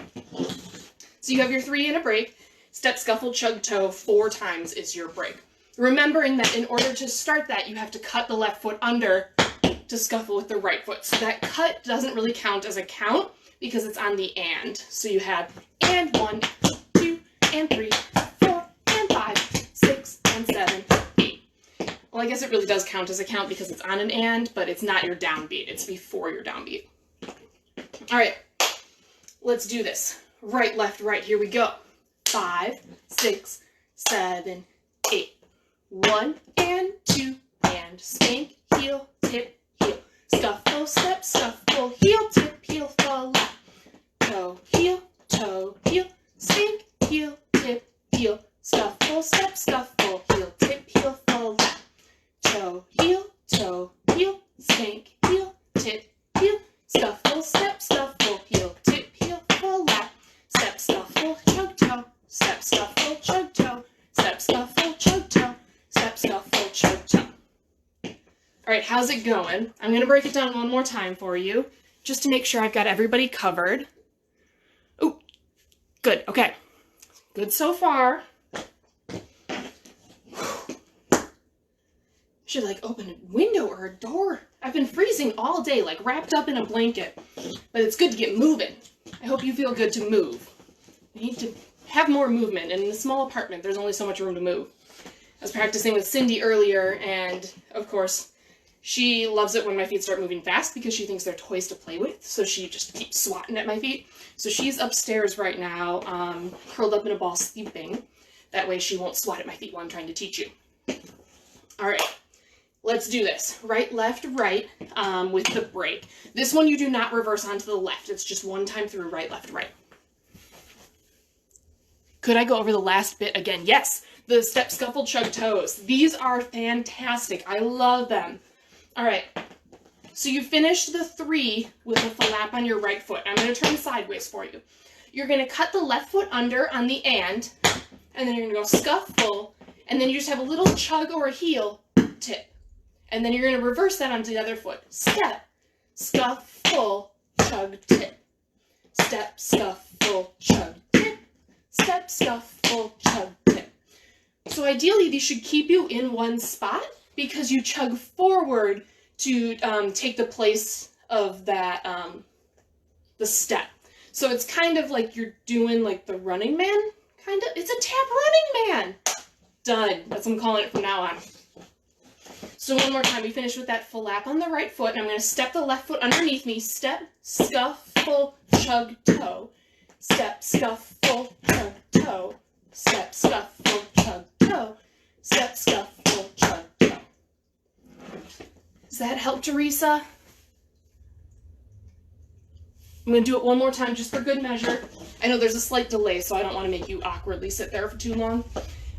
So you have your 3 and a break. Step, scuffle, chug, toe 4 times is your break. Remembering that in order to start that, you have to cut the left foot under to scuffle with the right foot. So that cut doesn't really count as a count because it's on the and. So you have and 1, 2, and 3, 4, and 5, 6, and 7, 8. Well, I guess it really does count as a count because it's on an and, but it's not your downbeat. It's before your downbeat. All right, let's do this. Right, left, right. Here we go. 5, 6, 7, 8. 1 and 2 and spank, heel, tip, heel, scuffle, step, scuffle, heel, tip, heel, fall, left, toe, heel, spank, heel, tip, heel, scuffle, step, scuffle, heel, tip, heel, fall, left, toe, heel, spank, heel, tip, heel, scuffle, step, scuffle, heel, tip, heel, fall, left, step, scuffle, chug, toe, step, scuffle, chug, toe, step, scuffle, chug, toe, step, scuffle, chug, toe. All right, how's it going? I'm going to break it down one more time for you, just to make sure I've got everybody covered. Oh, good. Okay. Good so far. Should like open a window or a door. I've been freezing all day, like wrapped up in a blanket, but it's good to get moving. I hope you feel good to move. You need to have more movement, and in a small apartment, there's only so much room to move. I was practicing with Cindy earlier, and of course, she loves it when my feet start moving fast because she thinks they're toys to play with, so she just keeps swatting at my feet. So she's upstairs right now, curled up in a ball sleeping. That way she won't swat at my feet while I'm trying to teach you. All right, let's do this. Right, left, right, with the break. This one you do not reverse onto the left. It's just one time through, right, left, right. Could I go over the last bit again? Yes, the step, scuffle, chug, toes. These are fantastic. I love them. All right, so you finished the 3 with a flap on your right foot. I'm going to turn sideways for you. You're going to cut the left foot under on the and then you're going to go scuffle, and then you just have a little chug or a heel, tip. And then you're going to reverse that onto the other foot. Step, scuffle, chug, tip. Step, scuffle, chug, tip. Step, scuffle, chug, tip. So ideally, these should keep you in one spot because you chug forward to take the place of that, the step. So it's kind of like you're doing like the Running Man, kind of. It's a tap Running Man. Done. That's what I'm calling it from now on. So one more time, we finish with that flap on the right foot, and I'm going to step the left foot underneath me. Step, scuffle, chug, toe. Step, scuffle, chug, toe. Step, scuffle, chug, toe. Step, scuffle, chug, toe. Does that help, Teresa? I'm going to do it one more time just for good measure. I know there's a slight delay, so I don't want to make you awkwardly sit there for too long.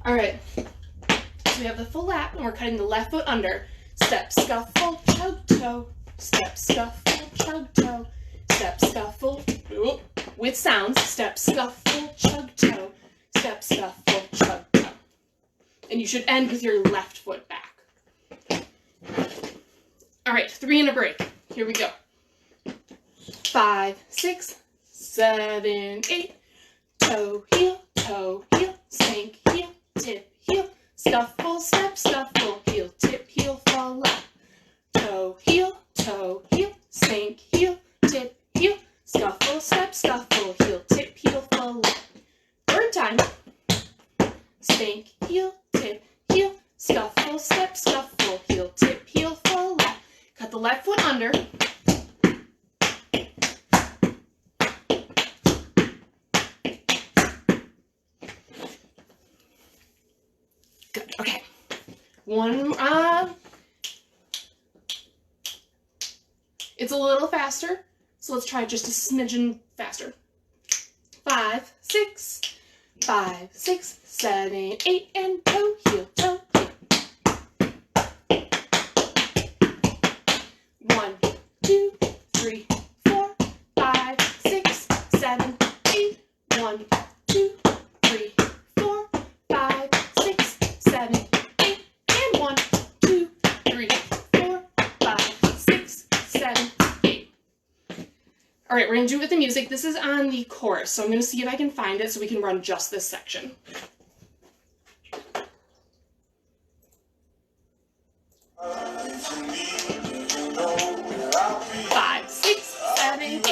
All right. So we have the flap, and we're cutting the left foot under. Step, scuffle, chug, toe. Step, scuffle, chug, toe. Step, scuffle, with sounds. Step, scuffle, chug, toe. Step, scuffle, chug, toe. And you should end with your left foot back. All right, 3 and a break. Here we go. 5, 6, 7, 8. Toe, heel, spank, heel, tip, heel. Scuffle, step, scuffle, heel, tip, heel, fall left. Toe, heel, spank, heel, tip, heel. Scuffle, step, scuffle, heel, tip, heel, fall left. 3rd time. Spank, heel, tip, heel. Scuffle, step, scuffle, heel, tip, heel, fall left. Cut the left foot under. One, it's a little faster, so let's try just a smidgen faster. 5, 6, 5, 6, 7, 8, and toe, heel, toe, heel. 1, 2, 3, 4, 5, 6, 7, 8. 1, 2, 3, 4, 5, 6, 7, 8. And 1, 2, 3, 4, 5, 6, 7, 8. All right, we're gonna do it with the music. This is on the chorus, so I'm gonna see if I can find it so we can run just this section. 5, 6, 7, 8.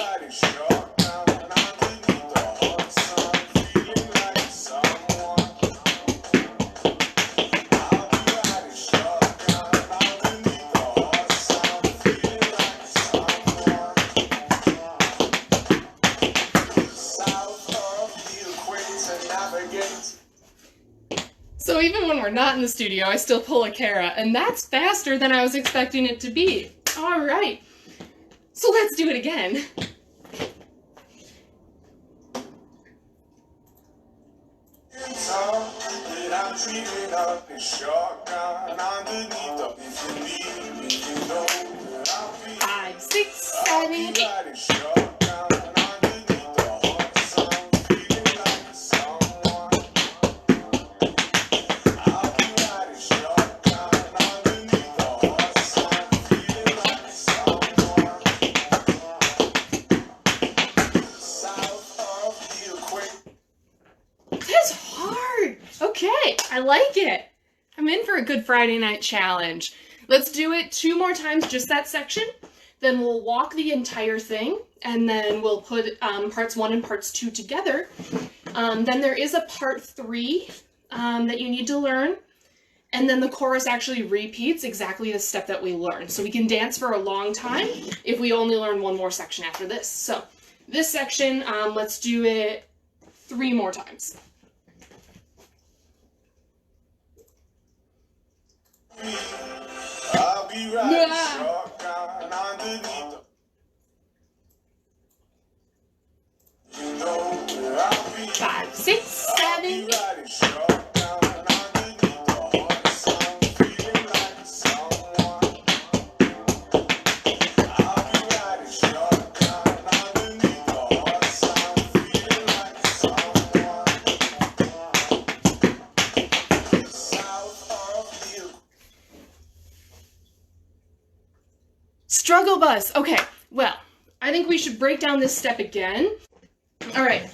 So even when we're not in the studio, I still pull a Kara, and that's faster than I was expecting it to be. All right, so let's do it again. Five, 6, 7, 8. That's hard. Okay, I like it. I'm in for a good Friday night challenge. Let's do it 2 more times, just that section. Then we'll walk the entire thing, and then we'll put parts 1 and parts 2 together. Then there is a part 3 that you need to learn. And then the chorus actually repeats exactly the step that we learned. So we can dance for a long time if we only learn 1 more section after this. So this section, let's do it 3 more times. I'll be riding shotgun underneath the... You know where I'll be. 5, 6, 7, 8. Riding shotgun underneath the hot sun, feeling like someone. I'll be riding shotgun underneath the hot sun, feeling like someone. South of you. Struggle bus. Okay, well, I think we should break down this step again. All right,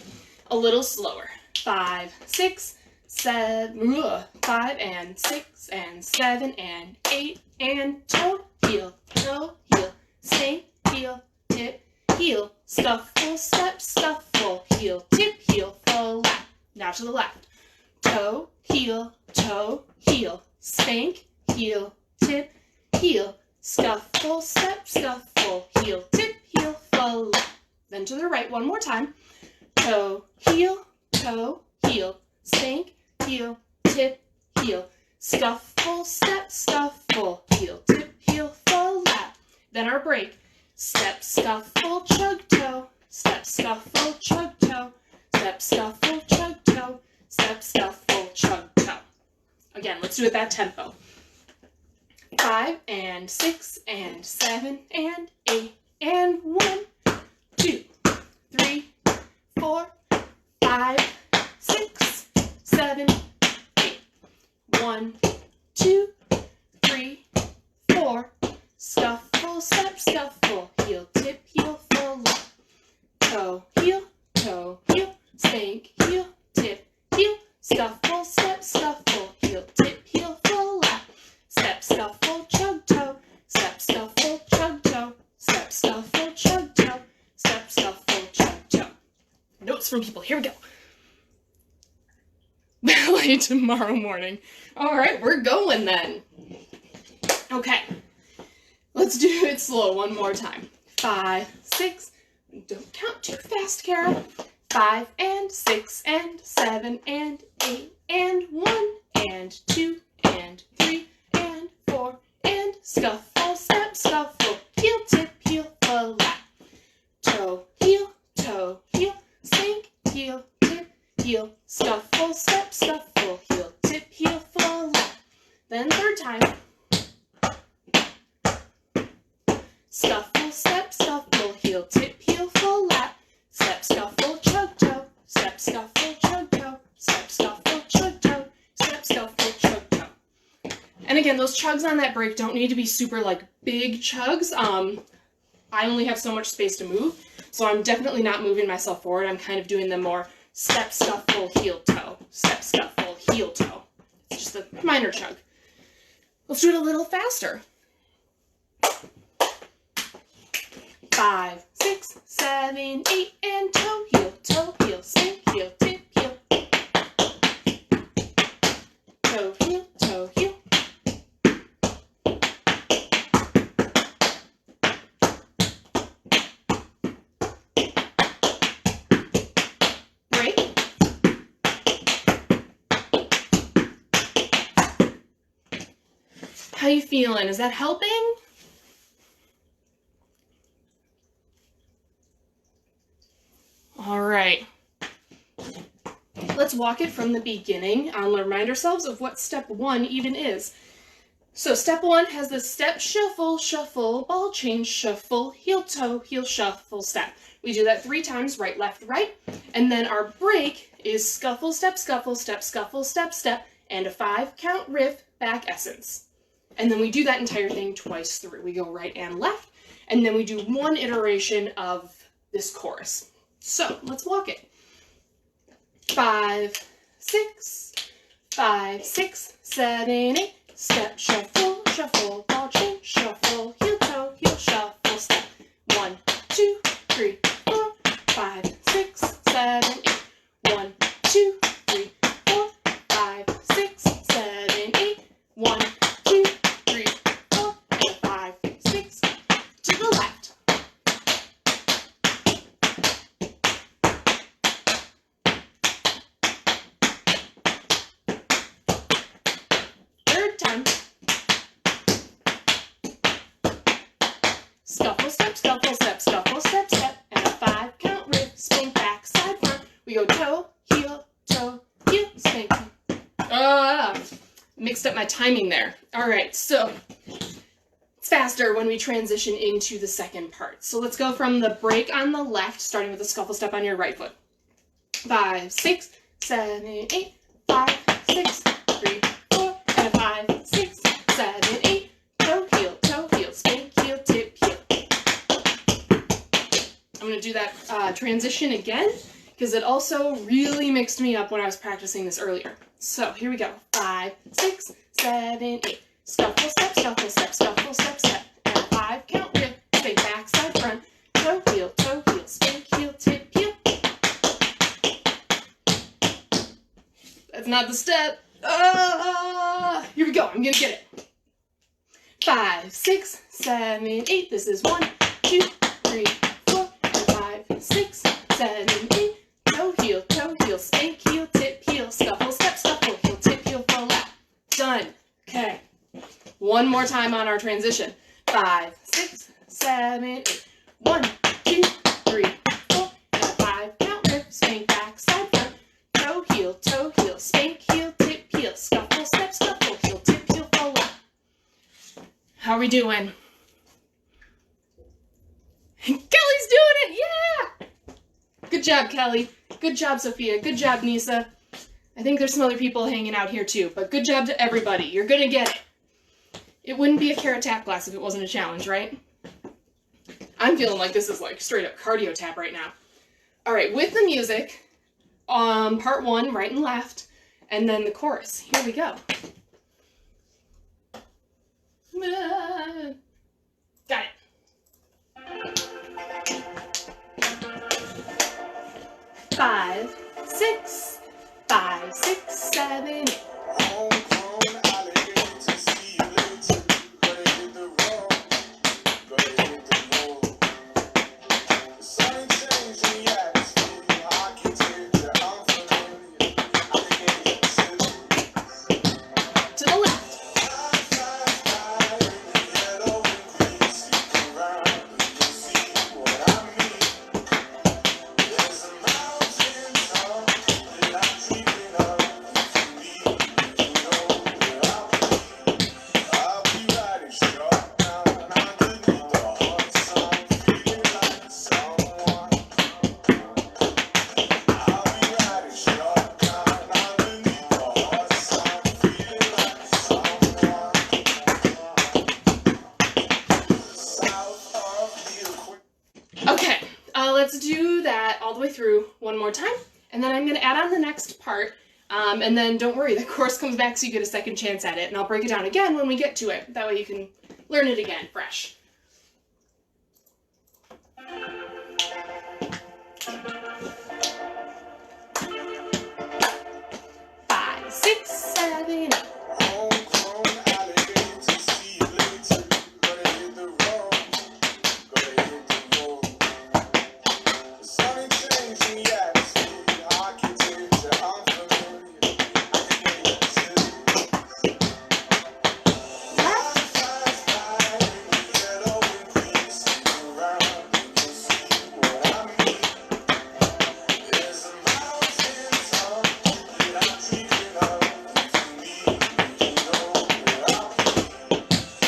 a little slower. 5, 6, 7, 5 and 6 and 7 and 8 and toe, heel, stay, heel, tip, heel, scuffle, step, scuffle, heel, tip, heel, full lap. Now to the left. Toe, heel, spank, heel, tip, heel, scuffle, step, scuffle, heel, tip, heel, full lap. Then to the right, one more time. Toe, heel, spank, heel, tip, heel, scuffle, step, scuffle, heel, tip, heel, full lap. Then our break. Step, scuffle, chug, toe, step, scuffle, chug, toe, step, scuffle, chug, toe, step, scuffle, chug, toe. Again, let's do it that tempo. 5 and 6 and 7 and 8 and 1, 2, 3, 4, 5, 6, 7, 8. 1, 2, 3, 4. Scuffle, step, scuffle, heel, tip, heel, full lap. Toe, heel, spank, heel, tip, heel, scuffle, step, scuffle, heel, tip, heel, full lap. Step, scuffle, chug, toe, step, scuffle, chug, toe, step, scuffle, chug, toe, step, scuffle, chug, toe. Notes from people. Here we go. Ballet tomorrow morning. All right, we're going then. Okay, let's do it slow one more time. 5, 6, don't count too fast, Kara. 5 and 6 and 7 and 8 and 1 and 2 and 3 scuffle, step, scuffle, heel, tip, heel, flat. Toe, heel, spank, heel, tip, heel, scuffle, step, scuffle, heel, tip, heel, flat. Then third time. Scuffle, step, scuffle, heel, tip, heel, flat. Step, scuffle, chug, toe. Step, scuffle, chug, toe. Step, scuffle, chug, toe. Step, scuffle, chug, toe. And again, those chugs on that break don't need to be super like big chugs. I only have so much space to move, so I'm definitely not moving myself forward. I'm kind of doing them more step, scuffle, heel, toe. Step, scuffle, heel, toe. It's just a minor chug. Let's do it a little faster. 5, 6, 7, 8, and toe, heel, spank, heel, tip, heel. Toe, heel, toe, heel. Break. How you feeling? Is that helping? All right. Let's walk it from the beginning and remind ourselves of what step 1 even is. So step 1 has the step, shuffle, shuffle, ball change, shuffle, heel, toe, heel, shuffle, step. We do that 3 times, right, left, right. And then our break is scuffle, step, scuffle, step, scuffle, step, step, and a 5 count riff, back essence. And then we do that entire thing twice through. We go right and left, and then we do 1 iteration of this chorus. So let's walk it. 5, 6, 5, 6, 7, 8. Step, shuffle, shuffle, ball change, shuffle, heel, toe, heel, shuffle, step. 1, 2, 3, 4, 5, 6, 7, 8. 1, 2, 3, 4, 5, 6, 7, 8. 1, 2, 3, 4, 5, 6. To the left. Third time. Scuffle, step, scuffle, step, scuffle, step, step, and a 5 count riff, spank, back, side, front. We go toe, heel, spank. Mixed up my timing there. All right, so it's faster when we transition into the second part. So let's go from the break on the left, starting with the scuffle step on your right foot. 5, 6, 7, 8. 5, 6, 3, 4, and a 5, 6, 7, 8. Toe, heel, spank, heel, tip, heel. I'm gonna do that transition again because it also really mixed me up when I was practicing this earlier. So here we go. 5, 6, 7, 8. Scuffle, step, scuffle, step, scuffle, step, step. And a 5 count riff, spank, back, side, front. Toe, heel, spank, heel, tip, heel. That's not the step. Here we go. I'm gonna get it. 5, 6, 7, 8. This is 1, 2, 3, 4, 5, 6, 7, 8. Toe, heel, spank, heel, tip, heel. Scuffle, step, scuffle, heel, tip, heel, flat. Done. Okay. One more time on our transition. 5, 6, 7, 8. 1, 2, 3, 4, and a 5 count riff, spank, back, side, front. Toe, heel, spank, heel, tip, heel. Scuffle, step, scuffle, heel, tip, heel, flat. How are we doing? Kelly's doing it! Yeah! Good job, Kelly. Good job, Sophia. Good job, Nisa. I think there's some other people hanging out here too, but good job to everybody. You're gonna get it. It wouldn't be a carrot tap class if it wasn't a challenge, right? I'm feeling like this is like straight up cardio tap right now. All right, with the music, part 1, right and left, and then the chorus. Here we go. Got it. 5, 6, 5, 6, 7, 8. To the left. through one more time, and then I'm going to add on the next part, and then don't worry, the course comes back so you get a second chance at it, and I'll break it down again when we get to it. That way you can learn it again, fresh. 5, 6, 7, 8. Homegrown alligator, see you later. Gonna hit the road, gonna hit the road. The sun ain't changing the atmosphere. Architecture unfamiliar. I can get it too. Life flies by and we get over peace. Look around and you'll see what I mean. There's a mountain top that I'm dreaming of. If you need me, you know where I'll be.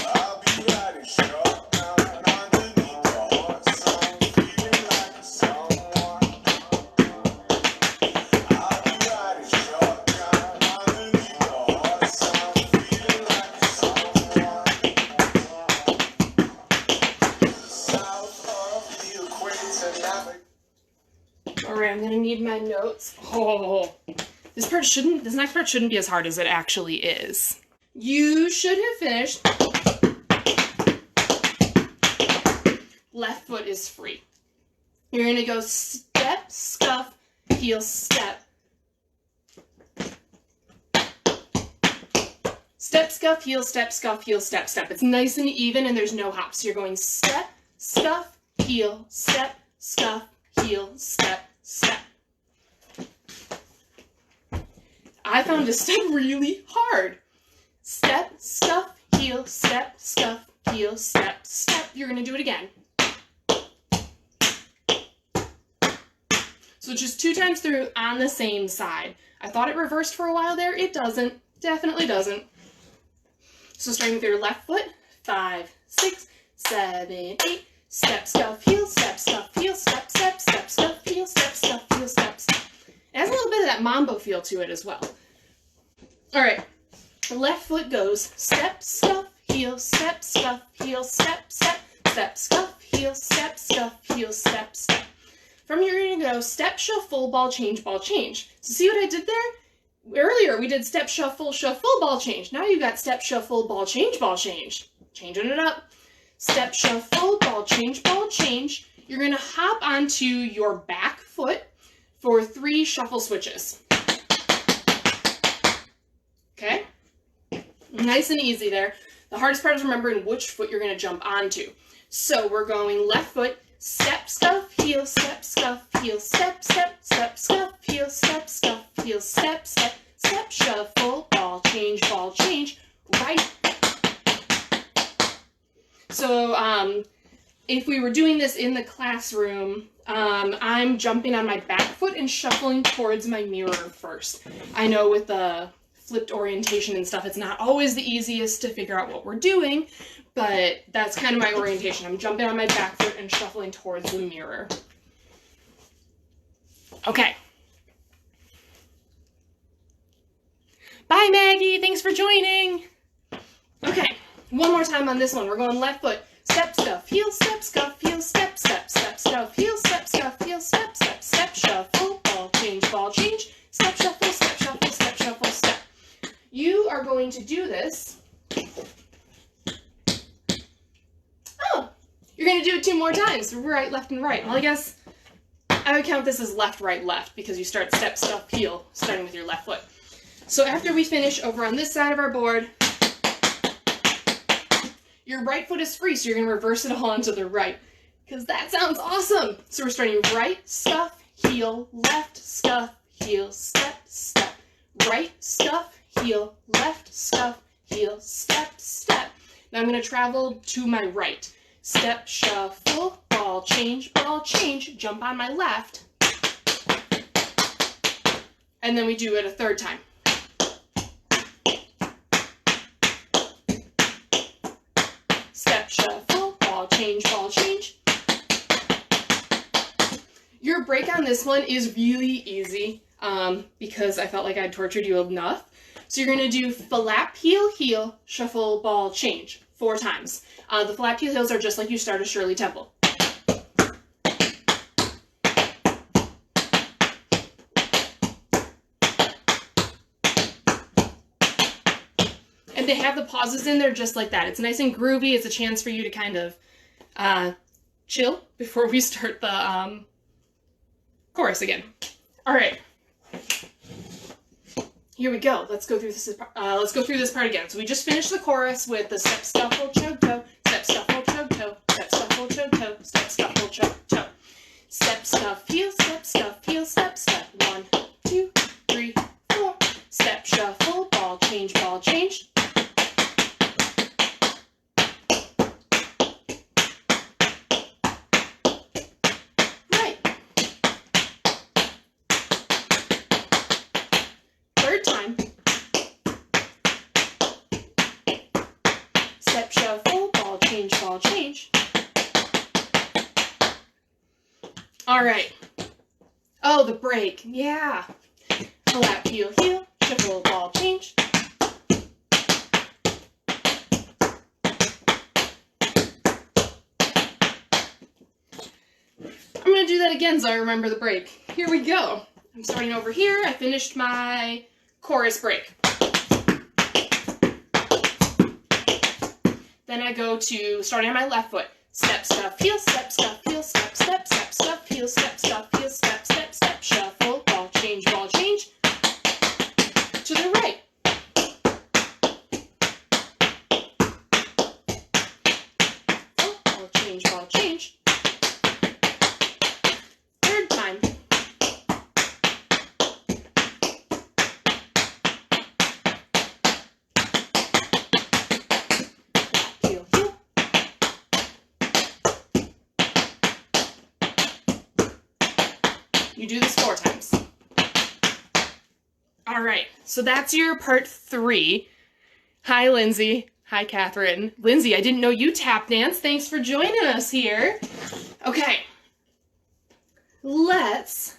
I'll be riding shotgun underneath the hot sun, feeling like someone. I'll be riding shotgun underneath the hot sun, feeling like someone. South of the equator, navigate. Alright, I'm gonna need my notes. Oh, this next part shouldn't be as hard as it actually is. You should have finished. Left foot is free. You're gonna go step, scuff, heel, step. Step, scuff, heel, step, scuff, heel, step, step. It's nice and even and there's no hops. You're going step, scuff, heel, step, scuff, heel, step, step. I found this step really hard. Step, scuff, heel, step, scuff, heel, step, step. You're gonna do it again. So just 2 times through on the same side. I thought it reversed for a while there. It doesn't. Definitely doesn't. So starting with your left foot, 5, 6, 7, 8. Step, scuff, heel, step, scuff, heel, step, step, step, scuff, heel, step, scuff, heel, step, step. It has a little bit of that mambo feel to it as well. All right, the left foot goes step, scuff, heel, step, scuff, heel, step, step, step, scuff, heel, step, scuff, heel, step, step. From here, you're gonna go step, shuffle, ball change, ball change. So see what I did there? Earlier, we did step, shuffle, ball change. Now you got step, shuffle, ball change, ball change. Changing it up. Step, shuffle, ball change, ball change. You're gonna hop onto your back foot for 3 shuffle switches. Okay? Nice and easy there. The hardest part is remembering which foot you're gonna jump onto. So we're going left foot, step, scuff, heel, step, scuff, heel, step, step, step, scuff, heel, step, scuff, heel, step, step, step, shuffle, ball change, right. So if we were doing this in the classroom, I'm jumping on my back foot and shuffling towards my mirror first. I know with the flipped orientation and stuff, it's not always the easiest to figure out what we're doing, but that's kind of my orientation. I'm jumping on my back foot and shuffling towards the mirror. Okay. Bye, Maggie. Thanks for joining. Okay, one more time on this one. We're going left foot. Step, scuff, heel, step, scuff, heel, step, step, step, scuff, heel, step, scuff, heel, step, step, step, shuffle, ball change, step, shuffle, step, shuffle, step, shuffle, step. You are going to do this. Oh, you're going to do it 2 more times. Right, left, and right. Well, I guess I would count this as left, right, left because you start step, scuff, heel, starting with your left foot. So after we finish over on this side of our board, your right foot is free, so you're going to reverse it all onto the right, because that sounds awesome. So we're starting right, scuff, heel, left, scuff, heel, step, step. Right, scuff, heel, left, scuff, heel, step, step. Now I'm going to travel to my right. Step, shuffle, ball change, jump on my left. And then we do it a 3rd time. Step, shuffle, ball change. Your break on this one is really easy because I felt like I'd tortured you enough. So you're going to do flap, heel, heel, shuffle, ball, change 4 times. The flap, heel, heels are just like you start a Shirley Temple. to have the pauses in there just like that. It's nice and groovy. It's a chance for you to kind of chill before we start the chorus again. All right. Here we go. Let's go through this. Let's go through this part again. So we just finished the chorus with the step, shuffle, chug, toe, step, shuffle, chug, toe, step, shuffle, chug, toe, step, shuffle, chug, toe, step, stuff, heel, step, stuff, heel, step, step. 1, 2, 3, 4. Step, shuffle, ball change, ball change. Right. Third time. Step, shuffle, ball change, ball change. All right. Oh, the break. Yeah. Lap, heel, heel, shuffle, ball change. I'm going to do that again so I remember the break. Here we go. I'm starting over here. I finished my chorus break. Then I go to starting on my left foot. Step, stuff, heel, step, stuff, heel, step, step, step, stuff, heel, step, stuff, heel, step, step, step, shuffle, ball change, ball change. To the right. Oh, ball change, ball change. Third time. Heel, heel. You do this 4 times. All right, so that's your part 3. Hi, Lindsay. Hi, Catherine. Lindsay, I didn't know you tap dance. Thanks for joining us here. Okay, let's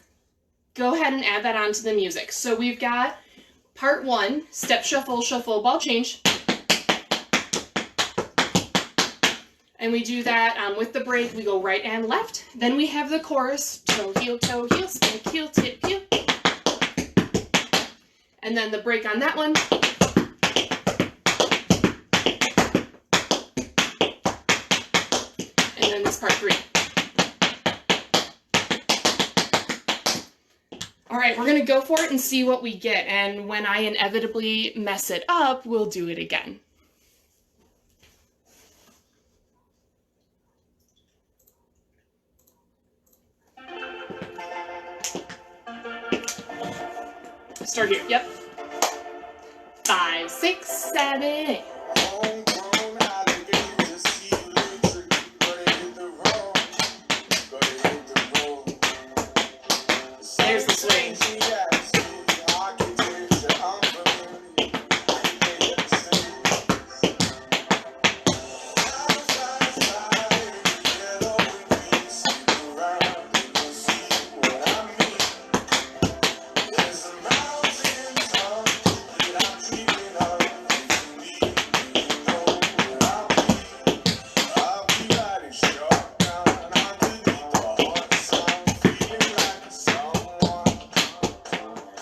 go ahead and add that onto the music. So we've got part 1, step, shuffle, shuffle, ball change. And we do that with the break. We go right and left. Then we have the chorus, toe, heel, stick, heel, tip, heel. And then the break on that one. And then this part 3. All right, we're gonna go for it and see what we get. And when I inevitably mess it up, we'll do it again. Start here. Yep. 5, 6, 7, 8. Homegrown alligator, see you later. Gotta hit the road. Gotta hit the road. There's the swing. Architecture, unfamiliar. I can't say. Outside, yellow and green. Sleep around, you can see what I mean. There's a mountain top that I'm dreaming of. If you need me, you know where I'll be. I'll be riding shotgun underneath the hot sun, feeling like someone.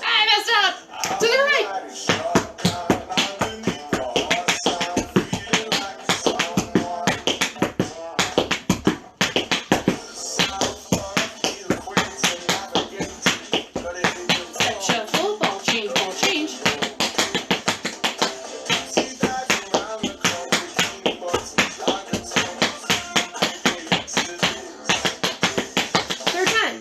I messed up. To the right. Riding shotgun underneath the hot sun, feeling like someone. South of the equator, navigating, gotta hit the Step, road. shuffle, ball change, ball change. See that around the corner, key buttons, longer tones. I get into this. Third time.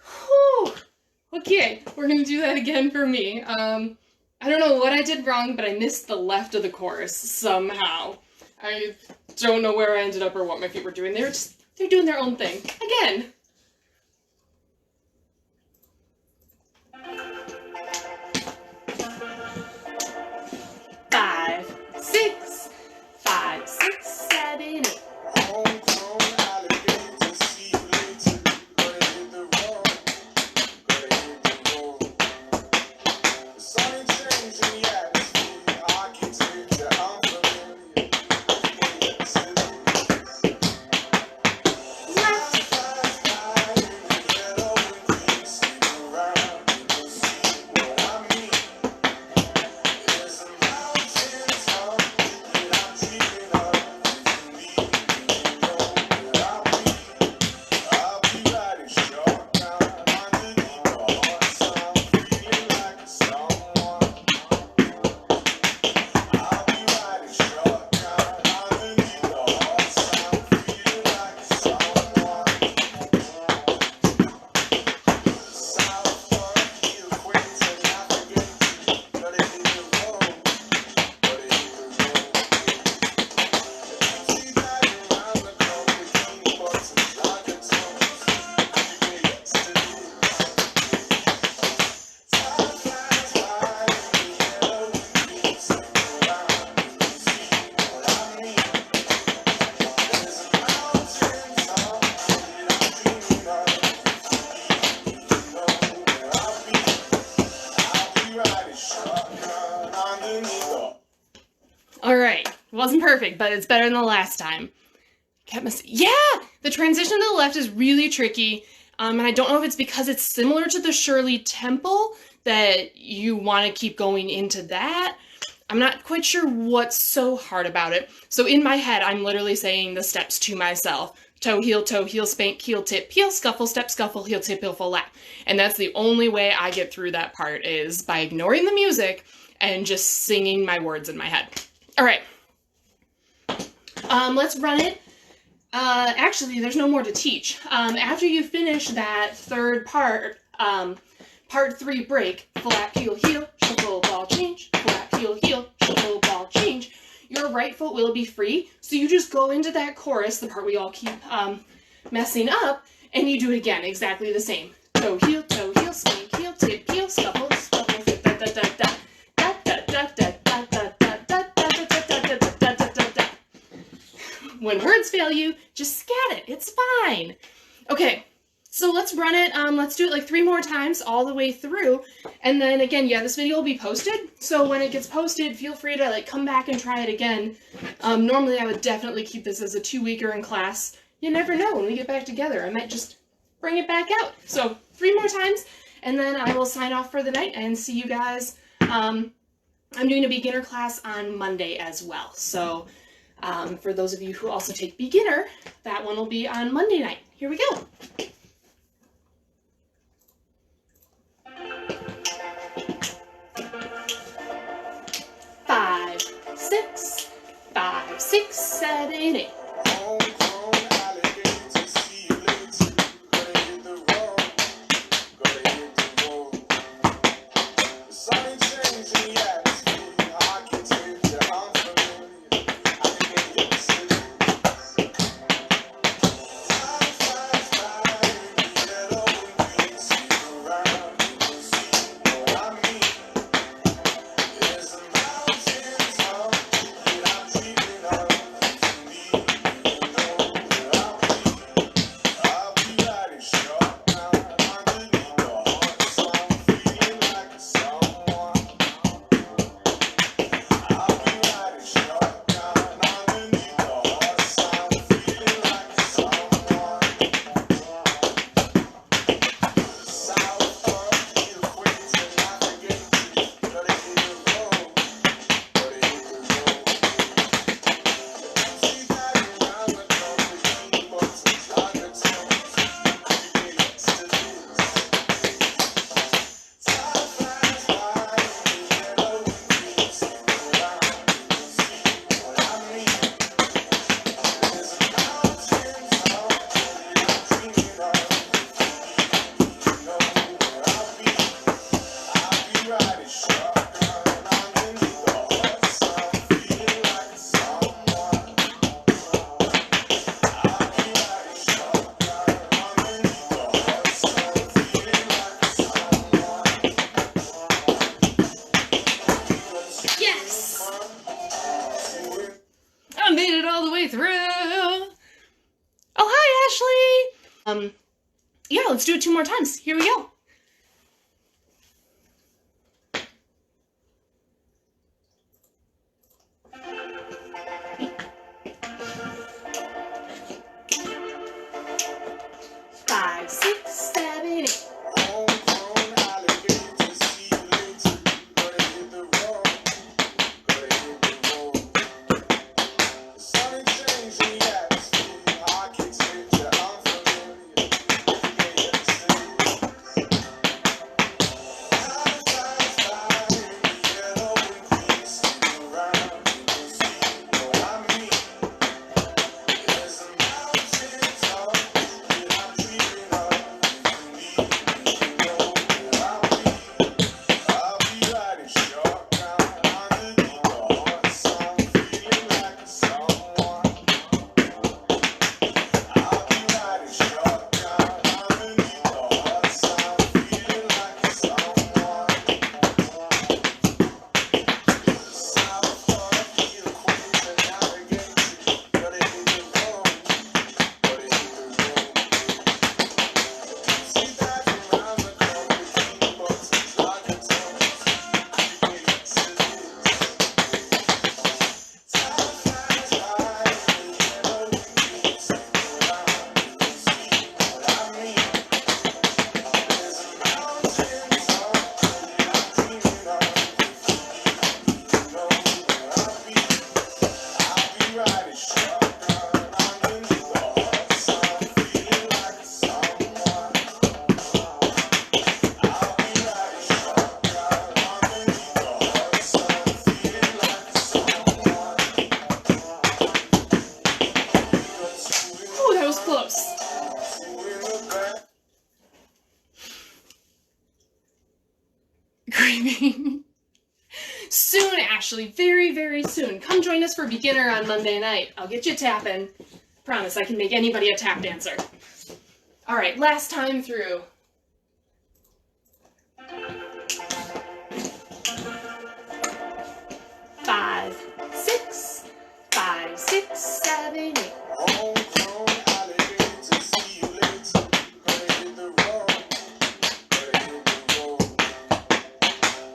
Whew. Okay, we're gonna do that again for me. I don't know what I did wrong, but I missed the left of the chorus somehow. I don't know where I ended up or what my feet were doing. They're doing their own thing. Again. Five, six, 7, 8. Homegrown alligator, see you later. Gotta hit the road. Gotta hit the road. wasn't perfect, but it's better than the last time. Yeah, the transition to the left is really tricky. And I don't know if it's because it's similar to the Shirley Temple that you want to keep going into that. I'm not quite sure what's so hard about it. So in my head, I'm literally saying the steps to myself. Toe, heel, spank, heel, tip, heel, scuffle, step, scuffle, heel, tip, heel, full lap. And that's the only way I get through that part is by ignoring the music and just singing my words in my head. All right. Let's run it. Actually, there's no more to teach. After you finish that third part, part 3 break, flap, heel, shuffle, ball, change, flap, heel, shuffle, ball, change, your right foot will be free. So you just go into that chorus, the part we all keep messing up, and you do it again, exactly the same. Toe, heel, spank, heel, tip, heel, scuffle, scuffle, da da da da da da da da da da da da da da da da da. When words fail you, just scat it. It's fine. Okay, so let's run it. Let's do it like 3 more times all the way through. And then again, yeah, this video will be posted. So when it gets posted, feel free to like come back and try it again. Normally I would definitely keep this as a 2-weeker in class. You never know, when we get back together, I might just bring it back out. So 3 more times, and then I will sign off for the night and see you guys. I'm doing a beginner class on Monday as well. So for those of you who also take beginner, that one will be on Monday night. Here we go. Five, six, 7, 8. Homegrown alligator, see you later. Gonna hit the road, gonna hit the road. The sun is changing the atmosphere. I can take the unfamiliar. I can get used to it. Time flies by in the yellow and green. See around, you can see what I mean. There's a mountain top that I'm dreaming of. I made it all the way through. Oh, hi, Ashley. Yeah, let's do it 2 more times. Here we go. Five, 6, 7, 8. Homegrown alligator, see you later. Gonna hit the road, gonna hit the road. The sun is changing the atmosphere. I can take the unfamiliar. I can get used to it. actually very, very soon. Come join us for beginner on Monday night. I'll get you tapping. Promise I can make anybody a tap dancer. All right, last time through. 5, 6, 5, 6, 7, 8. Homegrown alligator, see you later. Better hit the road, better hit the road.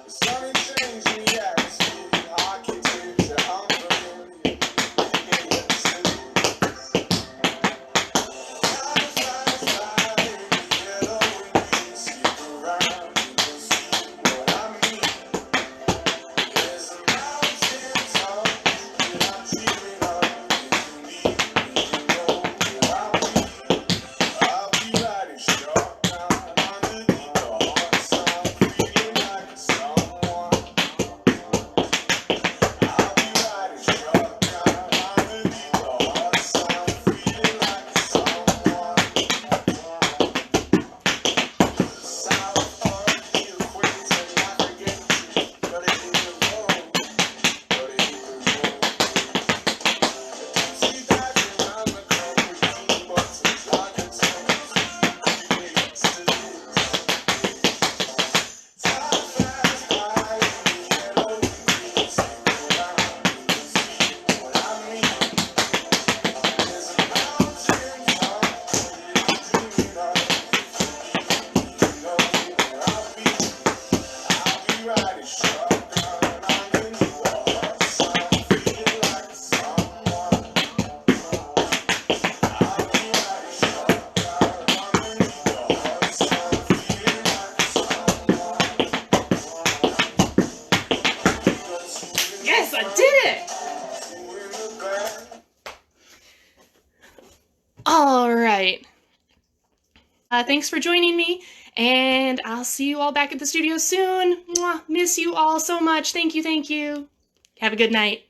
The sun ain't changing the atmosphere. Architecture, I'm familiar. Yeah, stick around, you'll see what I mean. There's a mountain top that I'm dreaming of. If you need me, you know where I'll be riding shotgun underneath the hot sun, feeling like someone. I'll be riding shotgun underneath the hot sun, feeling like someone. South of the equator, navigating, gotta hit the road, gotta hit the road. See that around the corner, green buttons, like a tennis, relates to this. Time flies by in the yellow and green, stick around, you'll see what I mean. There's a mountain top that I'm dreaming of. You know where I'll be riding shotgun underneath the hot sun, feeling like someone. I'll be riding shotgun underneath the hot sun, feeling like someone. Yes, I did it! Two in the back. All right. Thanks for joining me, and I'll see you all back at the studio soon. Mwah, miss you all so much. Thank you, thank you. Have a good night.